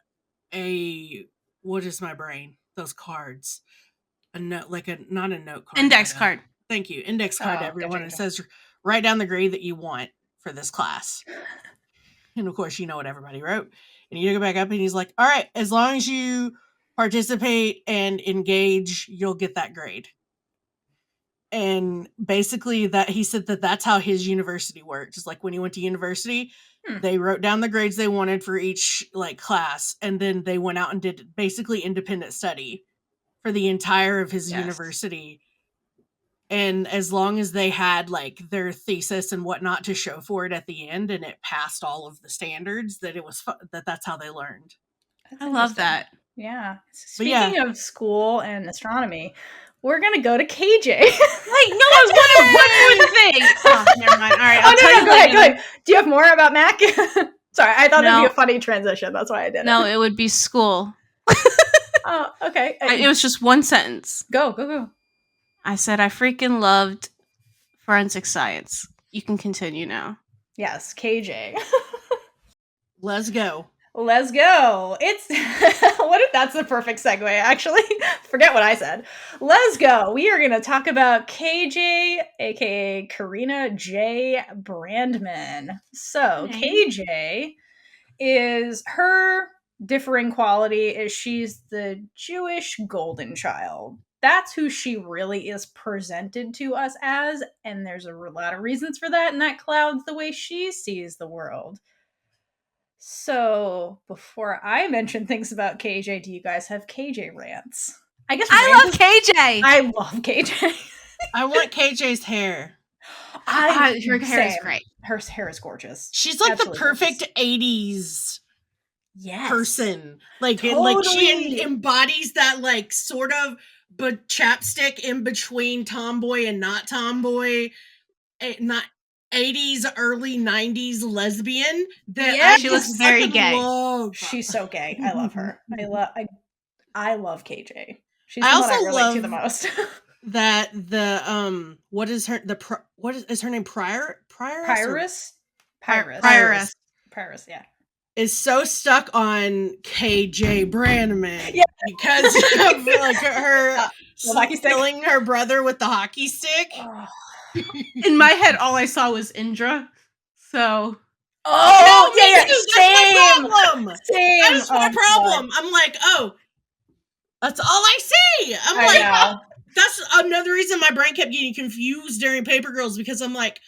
what is my brain? Those cards. A note, not a note card. Index card. Thank you. Index card to everyone. It says, write down the grade that you want for this class. And of course, you know what everybody wrote. And you go back up and he's like, all right, as long as you participate and engage, you'll get that grade. And basically he said that's how his university worked. Just like when he went to university, they wrote down the grades they wanted for each like class, and then they went out and did basically independent study for the entire of his university. And as long as they had like their thesis and whatnot to show for it at the end, and it passed all of the standards, that it was that's how they learned. I love that. Yeah. Speaking of school and astronomy, we're gonna go to KJ. Wait, no, I was gonna one more thing. Oh, never mind. All right, I'll tell you later. Go ahead. Do you have more about Mac? Sorry, I thought it'd be a funny transition. That's why I did it. No, it would be school. Oh, okay. It was just one sentence. Go. I said I freaking loved forensic science. You can continue now. Yes, KJ. Let's go. It's what if that's the perfect segue, actually? Forget what I said. Let's go. We are going to talk about KJ, aka Karina J. Brandman. So KJ is her differing quality is she's the Jewish golden child. That's who she really is presented to us as, and there's a lot of reasons for that, and that clouds the way she sees the world. So, before I mention things about KJ, do you guys have KJ rants? I guess I love KJ. I love KJ. I want KJ's hair. Her hair is great. Her hair is gorgeous. She's like the perfect 80s person. Like, totally. Like she embodies that like sort of chapstick in between tomboy and not tomboy, not 80s, early 90s lesbian that she looks very gay. She's so gay. I love her. I love KJ. She's the one I relate to the most. That the what is her name? Prioress, yeah. Is so stuck on KJ Brandman because of like her killing her brother with the hockey stick. In my head, all I saw was Indra. So, same. That's my problem. I'm like, that's all I see. I'm that's another reason my brain kept getting confused during Paper Girls, because I'm like,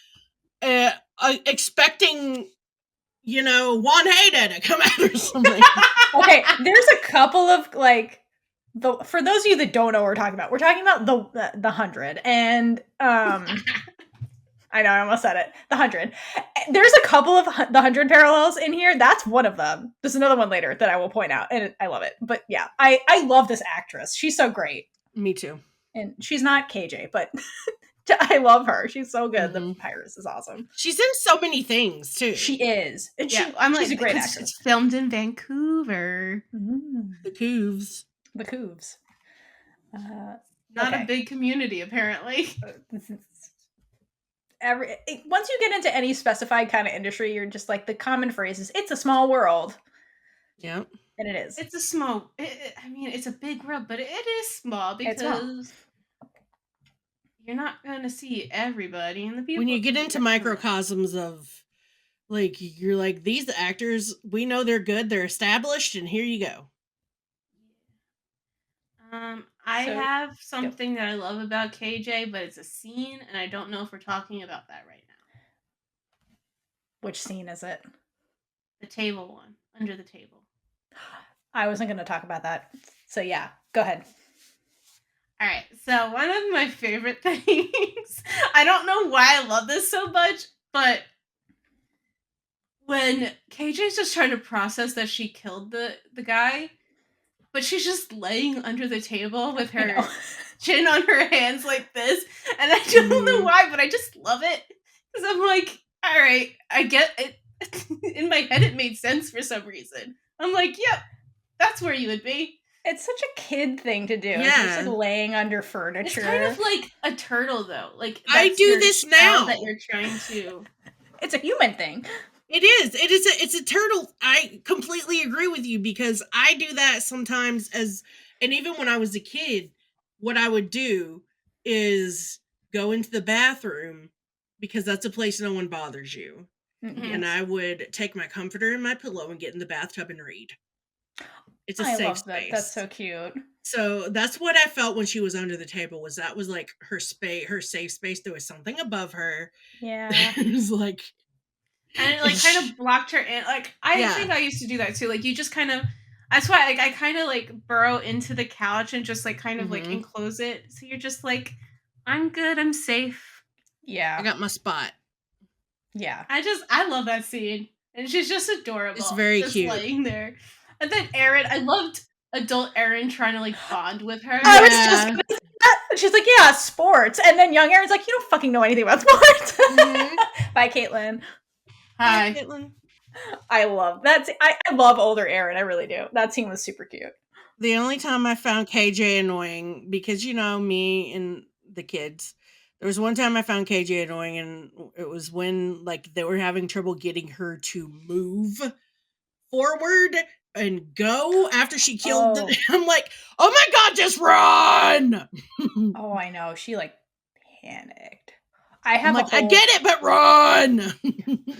expecting, Juan Hayda to come out or something. Okay, there's a couple of like. For those of you that don't know what we're talking about the 100, and I know I almost said it, the 100. There's a couple of the 100 parallels in here. That's one of them. There's another one later that I will point out, and I love it. But yeah, I love this actress. She's so great. Me too. And she's not KJ, but I love her. She's so good. The Pirates is awesome. She's in so many things too. She is. And she's a great actress. It's filmed in Vancouver. The Couves. The Couves. Not a big community, apparently. Once you get into any specified kind of industry, you're just like, the common phrase is, it's a small world. Yeah. And it is. It's a small, it's a big world, but it is small because you're not gonna see everybody, and the people. When you get into Yeah. microcosms of, like, you're like, these actors, we know they're good, they're established, and here you go. I So- have something that I love about KJ, but it's a scene, and I don't know if we're talking about that right now. Which scene is it? The table one, under the table. I wasn't going to talk about that. So yeah, go ahead. All right. So one of my favorite things, I don't know why I love this so much, but when KJ's just trying to process that she killed the guy, but she's just laying under the table with her chin on her hands like this, and I don't know why, but I just love it because I'm like, all right, I get it. In my head, it made sense for some reason. I'm like, yep, that's where you would be. It's such a kid thing to do. Yeah. It's just like laying under furniture. It's kind of like a turtle, though. Like I that's do your this shell now. that you're trying to. It's a human thing. It is. It's a turtle. I completely agree with you because I do that sometimes and even when I was a kid, what I would do is go into the bathroom because that's a place no one bothers you. Mm-hmm. And I would take my comforter and my pillow and get in the bathtub and read. It's a I safe love space. that. That's so cute. So that's what I felt when she was under the table. That was like her safe space. There was something above her. Yeah. It was like, and it like kind of blocked her in. Like I think I used to do that too. Like you just kind of. That's why like I kind of like burrow into the couch and just like kind of like enclose it. So you're just like, I'm good. I'm safe. Yeah. I got my spot. Yeah. I love that scene, and she's just adorable. It's very just cute. laying there. And then Erin, I loved adult Erin trying to like bond with her. I was just gonna say that. She's like, yeah, sports. And then young Erin's like, you don't fucking know anything about sports. Bye, Kaitlynn. Hi. Kaitlynn. I love that. I love older Erin. I really do. That scene was super cute. The only time I found KJ annoying, because me and the kids, there was one time I found KJ annoying, and it was when like they were having trouble getting her to move forward and go after she killed the, I'm like, oh my god, just run. Oh, I know. She like panicked. I get it, but run.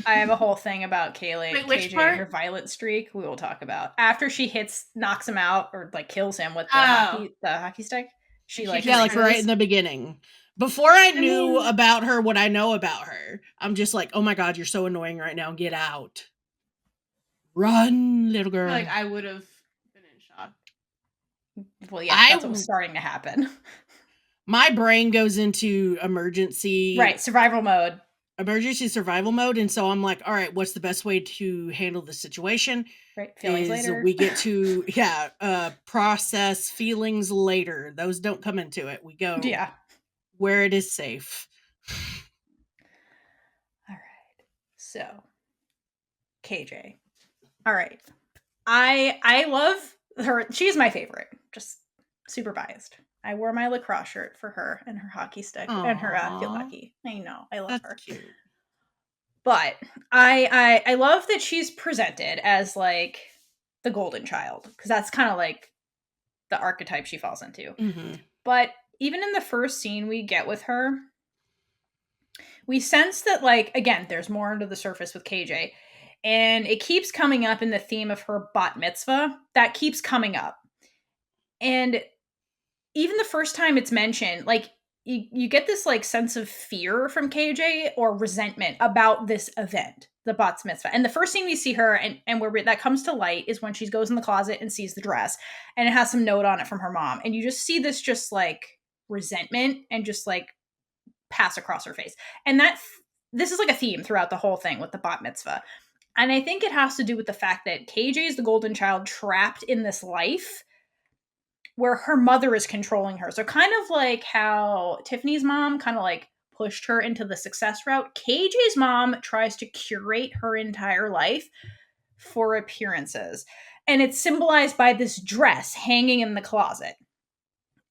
I have a whole thing about KJ which part? and her violent streak. We will talk about after she knocks him out, or like kills him with the hockey stick. She like right in the beginning. Before I knew about her, what I know about her, I'm just like, oh my god, you're so annoying right now. Get out. Run, little girl. Like I would have been in shock. Well, yeah, that's what was starting to happen. My brain goes into emergency survival mode, and so I'm like, all right, what's the best way to handle the situation? Feelings later. We get to process feelings later. Those don't come into it. We go where it is safe. All right, so KJ. All right, I love her. She's my favorite. Just super biased. I wore my lacrosse shirt for her and her hockey stick and her field hockey. I know, I love her. Cute. But I love that she's presented as like the golden child, because that's kind of like the archetype she falls into. Mm-hmm. But even in the first scene we get with her, we sense that, like, again, there's more under the surface with KJ, and it keeps coming up in the theme of her bat mitzvah. That keeps coming up, and even the first time it's mentioned, like, you get this like sense of fear from KJ or resentment about this event, the bat mitzvah. And the first scene we see her and where that comes to light is when she goes in the closet and sees the dress, and it has some note on it from her mom, and you just see this just like resentment and just like pass across her face. And this is like a theme throughout the whole thing with the bat mitzvah. And I think it has to do with the fact that KJ is the golden child trapped in this life where her mother is controlling her. So kind of like how Tiffany's mom kind of like pushed her into the success route, KJ's mom tries to curate her entire life for appearances. And it's symbolized by this dress hanging in the closet.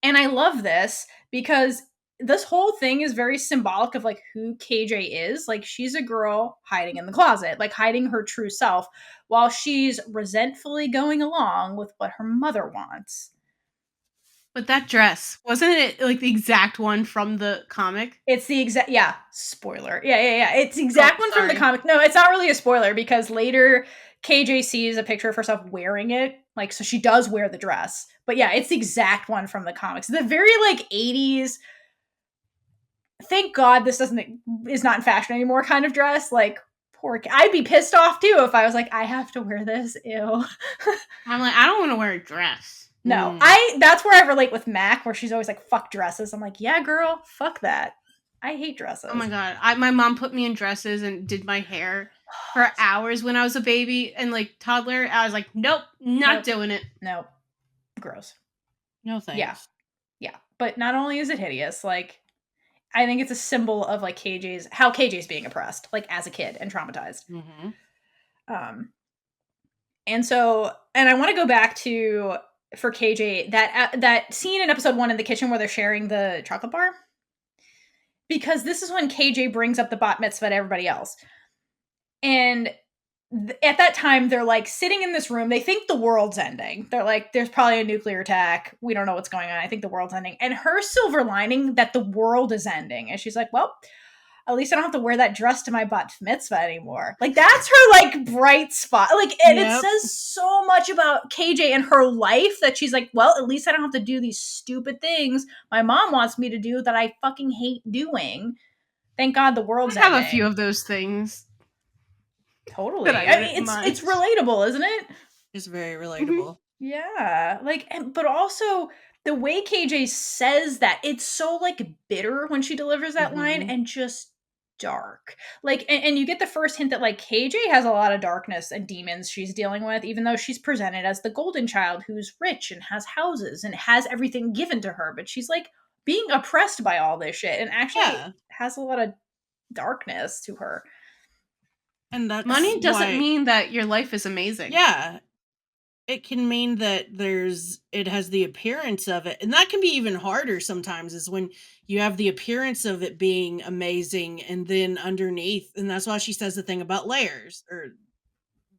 And I love this because this whole thing is very symbolic of like who KJ is. Like, she's a girl hiding in the closet, like hiding her true self, while she's resentfully going along with what her mother wants. But that dress, wasn't it like the exact one from the comic? It's the exact, yeah, spoiler. Yeah. It's the exact one from the comic. No, it's not really a spoiler because later KJ sees a picture of herself wearing it. Like, so she does wear the dress. But yeah, it's the exact one from the comics. The very like 80s, thank God this is not in fashion anymore kind of dress. Like, I'd be pissed off too if I was like, I have to wear this. Ew. I'm like, I don't want to wear a dress. No, that's where I relate with Mac, where she's always like, fuck dresses. I'm like, yeah, girl, fuck that. I hate dresses. Oh my God. My mom put me in dresses and did my hair for hours when I was a baby and like toddler. I was like, nope, not doing it. Nope. Gross. No thanks. Yeah. But not only is it hideous, like, I think it's a symbol of like how KJ's being oppressed, like as a kid and traumatized. Mm-hmm. And I want to go back to, for KJ, that scene in episode 1 in the kitchen where they're sharing the chocolate bar, because this is when KJ brings up the bat mitzvah to everybody else, and at that time they're like sitting in this room. They think the world's ending. They're like, there's probably a nuclear attack. We don't know what's going on. I think the world's ending. And her silver lining that the world is ending, and she's like, well, at least I don't have to wear that dress to my bat mitzvah anymore. Like, that's her, like, bright spot. Like, and it says so much about KJ and her life that she's like, well, at least I don't have to do these stupid things my mom wants me to do that I fucking hate doing. Thank God the world's ending. I have a few of those things. Totally. I mean, it's relatable, isn't it? It's very relatable. Yeah. Like, but also the way KJ says that, it's so, like, bitter when she delivers that line, and just dark. Like, and you get the first hint that, like, KJ has a lot of darkness and demons she's dealing with, even though she's presented as the golden child who's rich and has houses and has everything given to her, but she's, like, being oppressed by all this shit and actually has a lot of darkness to her. And that's money doesn't mean that your life is amazing. Yeah. It can mean that it has the appearance of it. And that can be even harder sometimes, is when you have the appearance of it being amazing and then underneath. And that's why she says the thing about layers, or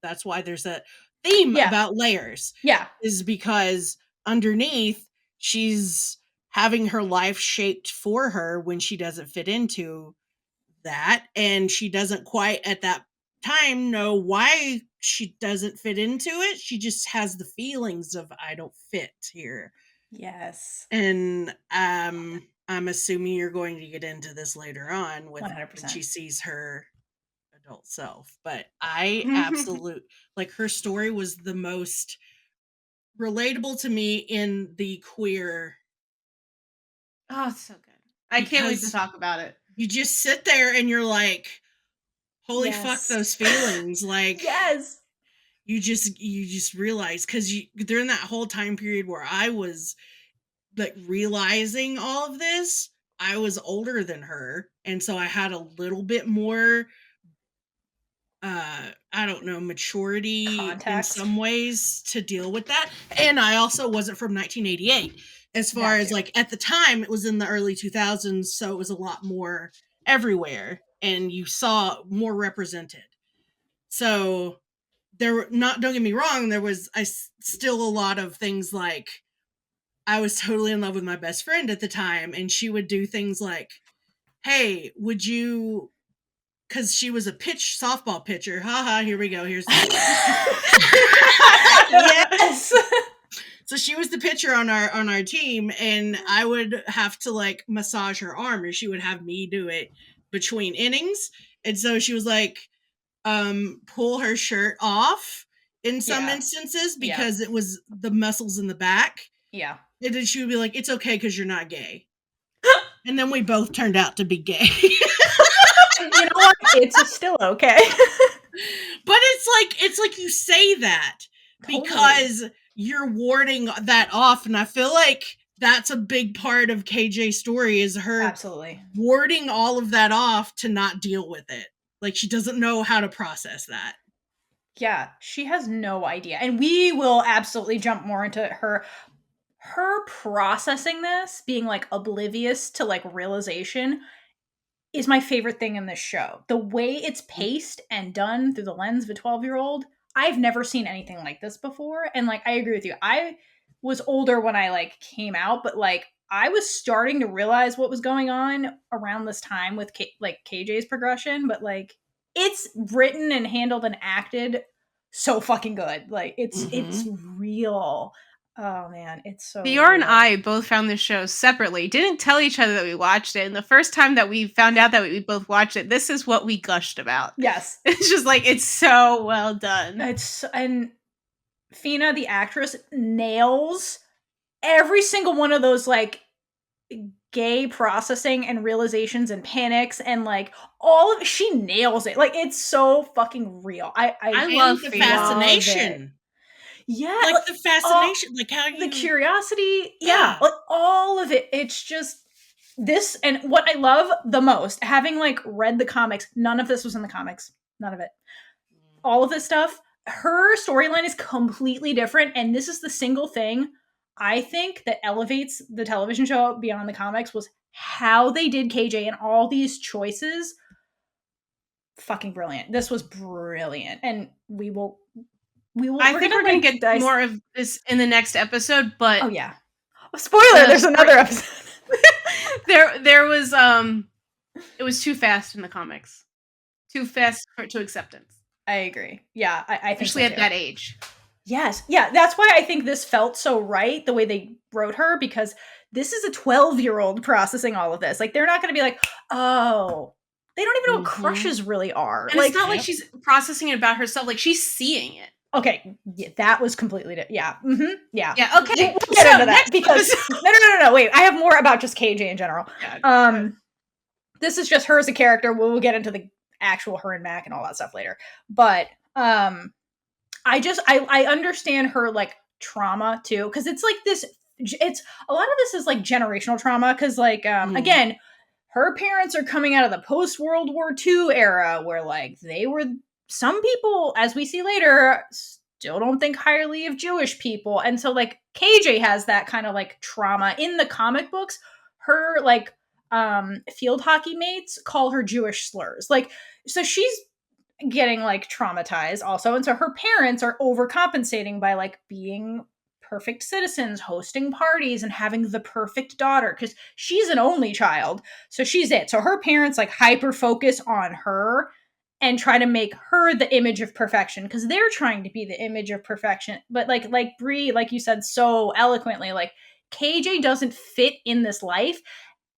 that's why there's a theme about layers. Yeah. Is because underneath she's having her life shaped for her when she doesn't fit into that. And she doesn't quite at that time know why she doesn't fit into it. She just has the feelings of, I don't fit here. Yes. And I'm assuming you're going to get into this later on with 100%. when she sees her adult self. But I absolutely, like, her story was the most relatable to me in the queer. Oh, it's so good. I can't wait to talk about it. You just sit there and you're like, holy fuck, those feelings. Like, you just realize, because during that whole time period where I was like realizing all of this, I was older than her, and so I had a little bit more I don't know, maturity context in some ways to deal with that. And I also wasn't from 1988. As far as, like, at the time, it was in the early 2000s, so it was a lot more everywhere, and you saw more represented. So there were don't get me wrong, there was still a lot of things, like, I was totally in love with my best friend at the time, and she would do things like, hey, would you, because she was a softball pitcher. Haha, here we go. Here's the yes. So she was the pitcher on our team, and I would have to, like, massage her arm, or she would have me do it between innings. And so she was like, pull her shirt off in some instances because it was the muscles in the back. Yeah. And then she would be like, it's okay because you're not gay. And then we both turned out to be gay. You know what? It's still okay. But it's like you say that because you're warding that off, and I feel like that's a big part of KJ's story, is her warding all of that off to not deal with it. Like, she doesn't know how to process that. Yeah, she has no idea. And we will absolutely jump more into her processing this, being, like, oblivious to, like, realization, is my favorite thing in this show. The way it's paced and done through the lens of a 12-year-old, I've never seen anything like this before. And, like, I agree with you. was older when I like came out, but like I was starting to realize what was going on around this time with KJ's progression, but like it's written and handled and acted so fucking good. Like it's real. Oh man, it's so Theora and real. I both found this show separately. Didn't tell each other that we watched it. And the first time that we found out that we both watched it, this is what we gushed about. Yes. It's just like, it's so well done. And Fina, the actress, nails every single one of those like gay processing and realizations and panics and like all of she nails it. Like it's so fucking real. I love the Fina. fascination. Yeah, like the fascination, like how you the curiosity. Yeah, like all of it. It's just this, and what I love the most, having like read the comics, none of this was in the comics. None of it. All of this stuff, her storyline is completely different, and this is the single thing I think that elevates the television show beyond the comics was how they did KJ and all these choices. Fucking brilliant. This was brilliant, and we will. I think we're gonna get more of this in the next episode, but oh yeah, spoiler. There's another episode. there was it was too fast in the comics, too fast to acceptance. I agree. Yeah, I think especially at that age. Yes. Yeah, that's why I think this felt so right, the way they wrote her, because this is a 12-year-old processing all of this. Like, they're not going to be like, oh, they don't even know what crushes really are. And like, it's not like she's processing it about herself. Like, she's seeing it. Okay, yeah, that was completely different. Yeah. Yeah. Yeah, okay. We'll get into that because no. Wait, I have more about just KJ in general. Yeah, this is just her as a character. We'll get into the actual her and Mac and all that stuff later. But I understand her like trauma too, because it's like this. It's a lot of this is like generational trauma, because like again, her parents are coming out of the post World War II era where like they were. Some people, as we see later, still don't think highly of Jewish people, and so like KJ has that kind of like trauma in the comic books. Her like field hockey mates call her Jewish slurs, like so she's getting like traumatized also, and so her parents are overcompensating by like being perfect citizens, hosting parties and having the perfect daughter, because she's an only child, so she's it. So her parents like hyper focus on her and try to make her the image of perfection, because they're trying to be the image of perfection. But like Bree, like you said so eloquently, like KJ doesn't fit in this life,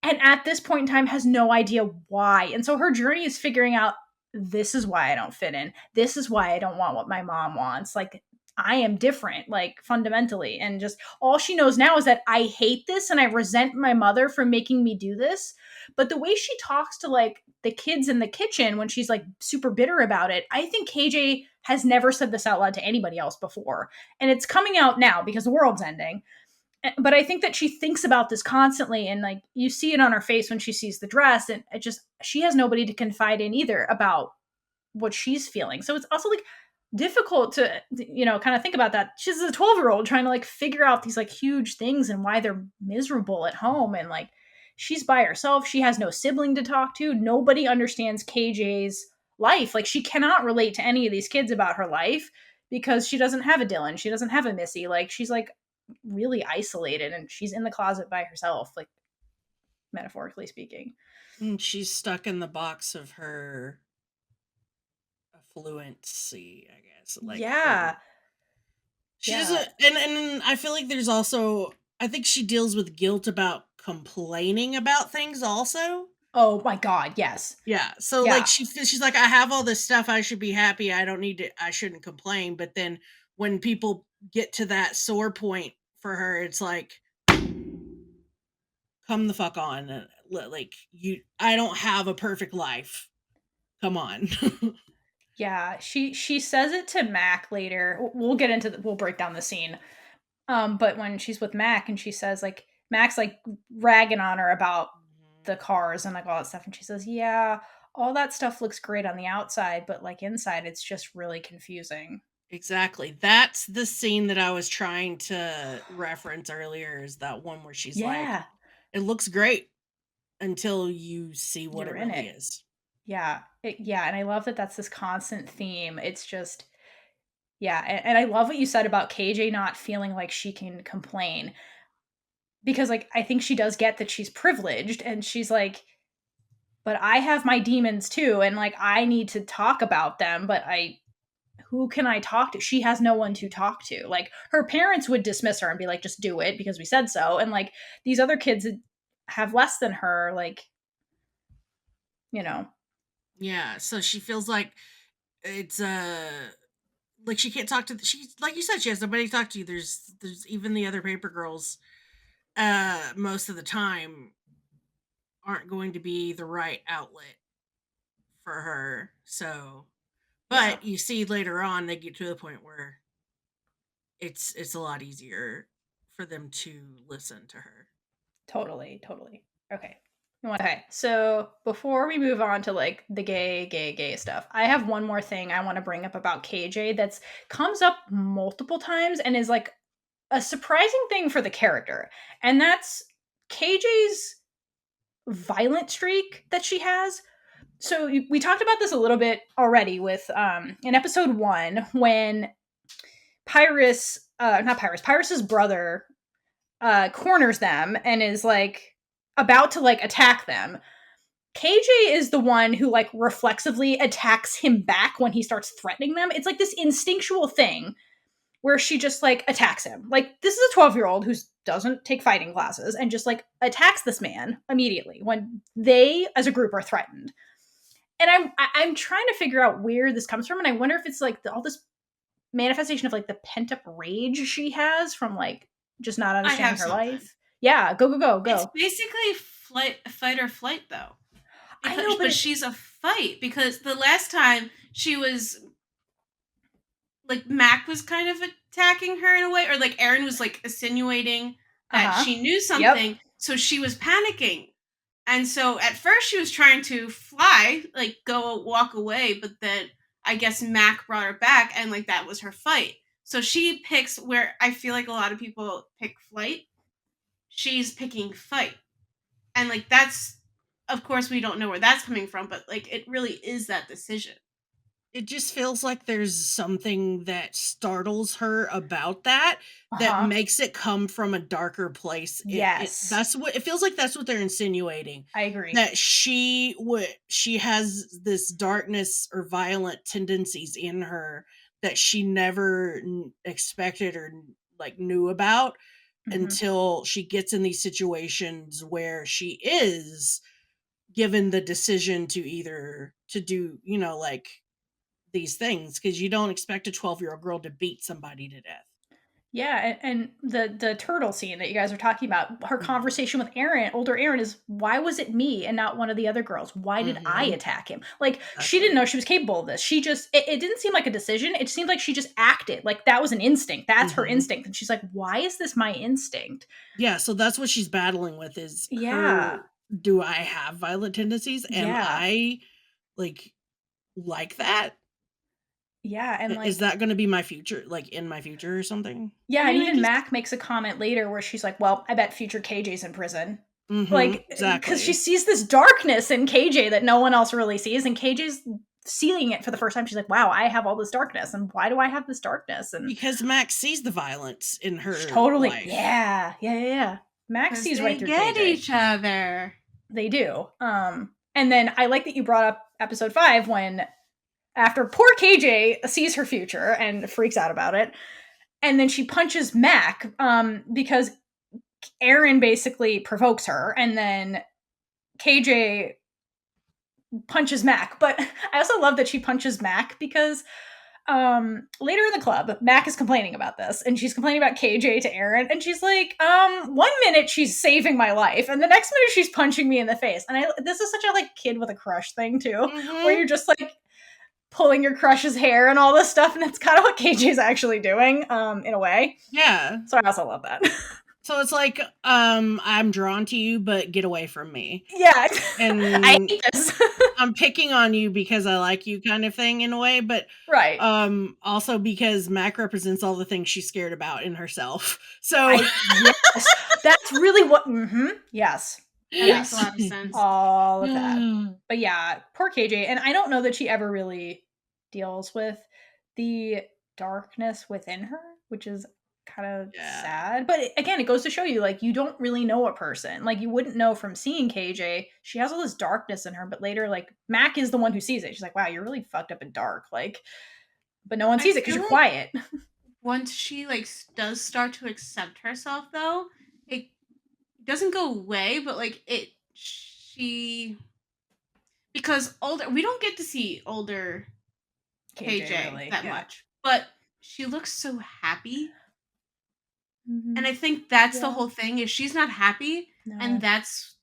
and at this point in time has no idea why, and so her journey is figuring out, this is why I don't fit in. This is why I don't want what my mom wants. Like, I am different, like fundamentally. And just all she knows now is that I hate this and I resent my mother for making me do this. But the way she talks to like the kids in the kitchen when she's like super bitter about it, I think KJ has never said this out loud to anybody else before. And it's coming out now because the world's ending. But I think that she thinks about this constantly, and like you see it on her face when she sees the dress, and it just, she has nobody to confide in either about what she's feeling. So it's also like difficult to, you know, kind of think about that. She's a 12-year-old trying to like figure out these like huge things and why they're miserable at home, and like she's by herself. She has no sibling to talk to. Nobody understands KJ's life. Like she cannot relate to any of these kids about her life because she doesn't have a Dylan. She doesn't have a Missy. Like she's like really isolated, and she's in the closet by herself, like metaphorically speaking. And she's stuck in the box of her affluency, I guess. Like, yeah. She doesn't, and I feel like there's also, I think she deals with guilt about complaining about things also. Oh my god, yes. Yeah. So like she's like, I have all this stuff, I should be happy, I shouldn't complain. But then when people get to that sore point for her, it's like, come the fuck on. Like I don't have a perfect life. Come on. Yeah, she says it to Mac later. We'll get into we'll break down the scene. But when she's with Mac and she says like, Mac's like ragging on her about the cars and like all that stuff, and she says, yeah, all that stuff looks great on the outside, but like inside it's just really confusing. Exactly. That's the scene that I was trying to reference earlier, is that one where she's like, it looks great until you see what it really is. Yeah. And I love that that's this constant theme. It's just, Yeah, and I love what you said about KJ not feeling like she can complain. Because, like, I think she does get that she's privileged, and she's like, but I have my demons too, and, like, I need to talk about them, but who can I talk to? She has no one to talk to. Like, her parents would dismiss her and be like, just do it because we said so. And, like, these other kids have less than her, like, you know. Yeah, so she feels like it's like she can't talk to she, like you said, she has nobody to talk to. There's even the other paper girls most of the time aren't going to be the right outlet for her. So, but you see later on they get to the point where it's a lot easier for them to listen to her. Totally. Okay. Okay, so before we move on to, like, the gay stuff, I have one more thing I want to bring up about KJ that's comes up multiple times and is, like, a surprising thing for the character. And that's KJ's violent streak that she has. So we talked about this a little bit already with in episode 1 when Pyrus's brother corners them and is, like, about to, like, attack them. KJ is the one who, like, reflexively attacks him back when he starts threatening them. It's like this instinctual thing where she just, like, attacks him. Like, this is a 12-year-old who doesn't take fighting classes and just, like, attacks this man immediately when they as a group are threatened. And I'm trying to figure out where this comes from, and I wonder if it's, like, all this manifestation of, like, the pent up rage she has from, like, just not understanding her life. Yeah, go. It's basically fight or flight, though. I know, but she's a fight because the last time she was, like, Mac was kind of attacking her in a way, or, like, Aaron was, like, insinuating that she knew something, so she was panicking. And so at first she was trying to fly, like, go walk away, but then I guess Mac brought her back, and, like, that was her fight. So she picks where I feel like a lot of people pick flight. She's picking fight. And, like, that's, of course, we don't know where that's coming from, but, like, it really is that decision. It just feels like there's something that startles her about that makes it come from a darker place. Yes. That's what it feels like. That's what they're insinuating. I agree. That she has this darkness or violent tendencies in her that she never expected or, like, knew about until she gets in these situations where she is given the decision to either to do, like, these things, because you don't expect a 12-year-old girl to beat somebody to death. Yeah, and the turtle scene that you guys are talking about, her conversation with older Aaron, is, why was it me and not one of the other girls? Why did I attack him? Like, she didn't know she was capable of this. She just, it didn't seem like a decision. It seemed like she just acted. Like, that was an instinct. That's her instinct. And she's like, why is this my instinct? Yeah, so that's what she's battling with is, do I have violent tendencies? Am I, like that? Yeah, and, like, is that going to be my future, like, in my future or something? Yeah, and even Mac makes a comment later where she's like, well, I bet future KJ's in prison. Like, exactly. Because she sees this darkness in KJ that no one else really sees, and KJ's seeing it for the first time. She's like, wow, I have all this darkness, and why do I have this darkness? And because Mac sees the violence in her life. Yeah. Mac sees right through KJ. They get each other. They do. And then I like that you brought up episode 5 when, after poor KJ sees her future and freaks out about it, and then she punches Mac because Aaron basically provokes her, and then KJ punches Mac. But I also love that she punches Mac because later in the club, Mac is complaining about this, and she's complaining about KJ to Aaron, and she's like, 1 minute she's saving my life, and the next minute she's punching me in the face. And this is such a, like, kid with a crush thing too, where you're just, like, pulling your crush's hair and all this stuff, and that's kind of what KJ's actually doing, in a way. Yeah. So I also love that. So it's like, I'm drawn to you, but get away from me. Yeah. And I hate this. I'm picking on you because I like you, kind of thing, in a way, but also because Mac represents all the things she's scared about in herself. So yes, that's really what. Yes. That makes a lot of sense. All of that. But yeah, poor KJ. And I don't know that she ever really deals with the darkness within her, which is kind of sad. But again, it goes to show you, like, you don't really know a person. Like, you wouldn't know from seeing KJ. She has all this darkness in her, but later, like, Mac is the one who sees it. She's like, wow, you're really fucked up and dark. Like, but no one sees it because you're quiet. Once she, like, does start to accept herself, though, it doesn't go away, but, like, because we don't get to see older KJ really, that much, but she looks so happy. Mm-hmm. And I think that's the whole thing, is she's not happy, and that's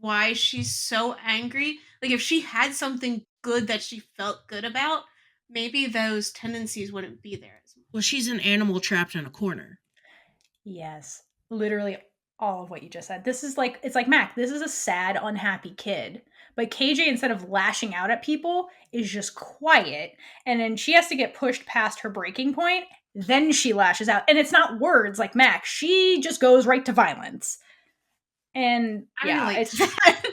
why she's so angry. Like, if she had something good that she felt good about, maybe those tendencies wouldn't be there as much. Well, she's an animal trapped in a corner. Yes, literally all of what you just said. This is like, it's like Mac. This is a sad, unhappy kid. But KJ, instead of lashing out at people, is just quiet. And then she has to get pushed past her breaking point. Then she lashes out. And it's not words like Mac. She just goes right to violence. And it's that,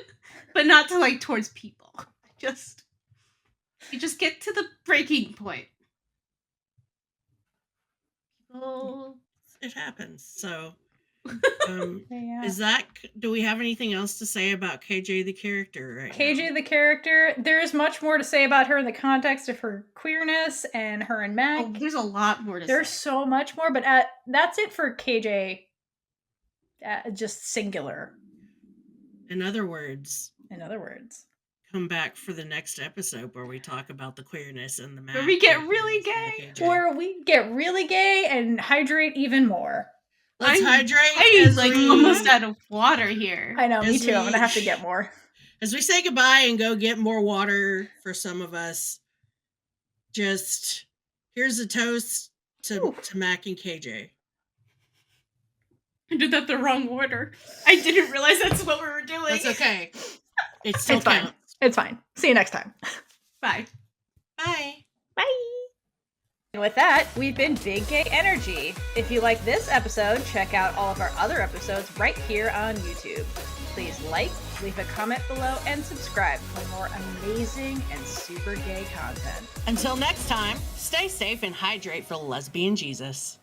but not to, like, towards people. You just get to the breaking point. People, it happens. So do we have anything else to say about KJ the character right KJ now? The character, there's much more to say about her in the context of her queerness and her and Mac. Oh, there's a lot more to say. There's so much more, but that's it for KJ. Just singular. In other words, come back for the next episode where we talk about the queerness and the Mac. Where we get really gay. Where we get really gay and hydrate even more. Let's hydrate. I'm like almost out of water here. I know, me too. I'm gonna have to get more. As we say goodbye and go get more water for some of us, just here's a toast to Mac and KJ. I did that the wrong order. I didn't realize that's what we were doing. That's okay. It's still fine. It's fine. See you next time. Bye. Bye. Bye. And with that, we've been Big Gay Energy. If you like this episode, check out all of our other episodes right here on YouTube. Please like, leave a comment below, and subscribe for more amazing and super gay content. Until next time, stay safe and hydrate for lesbian Jesus.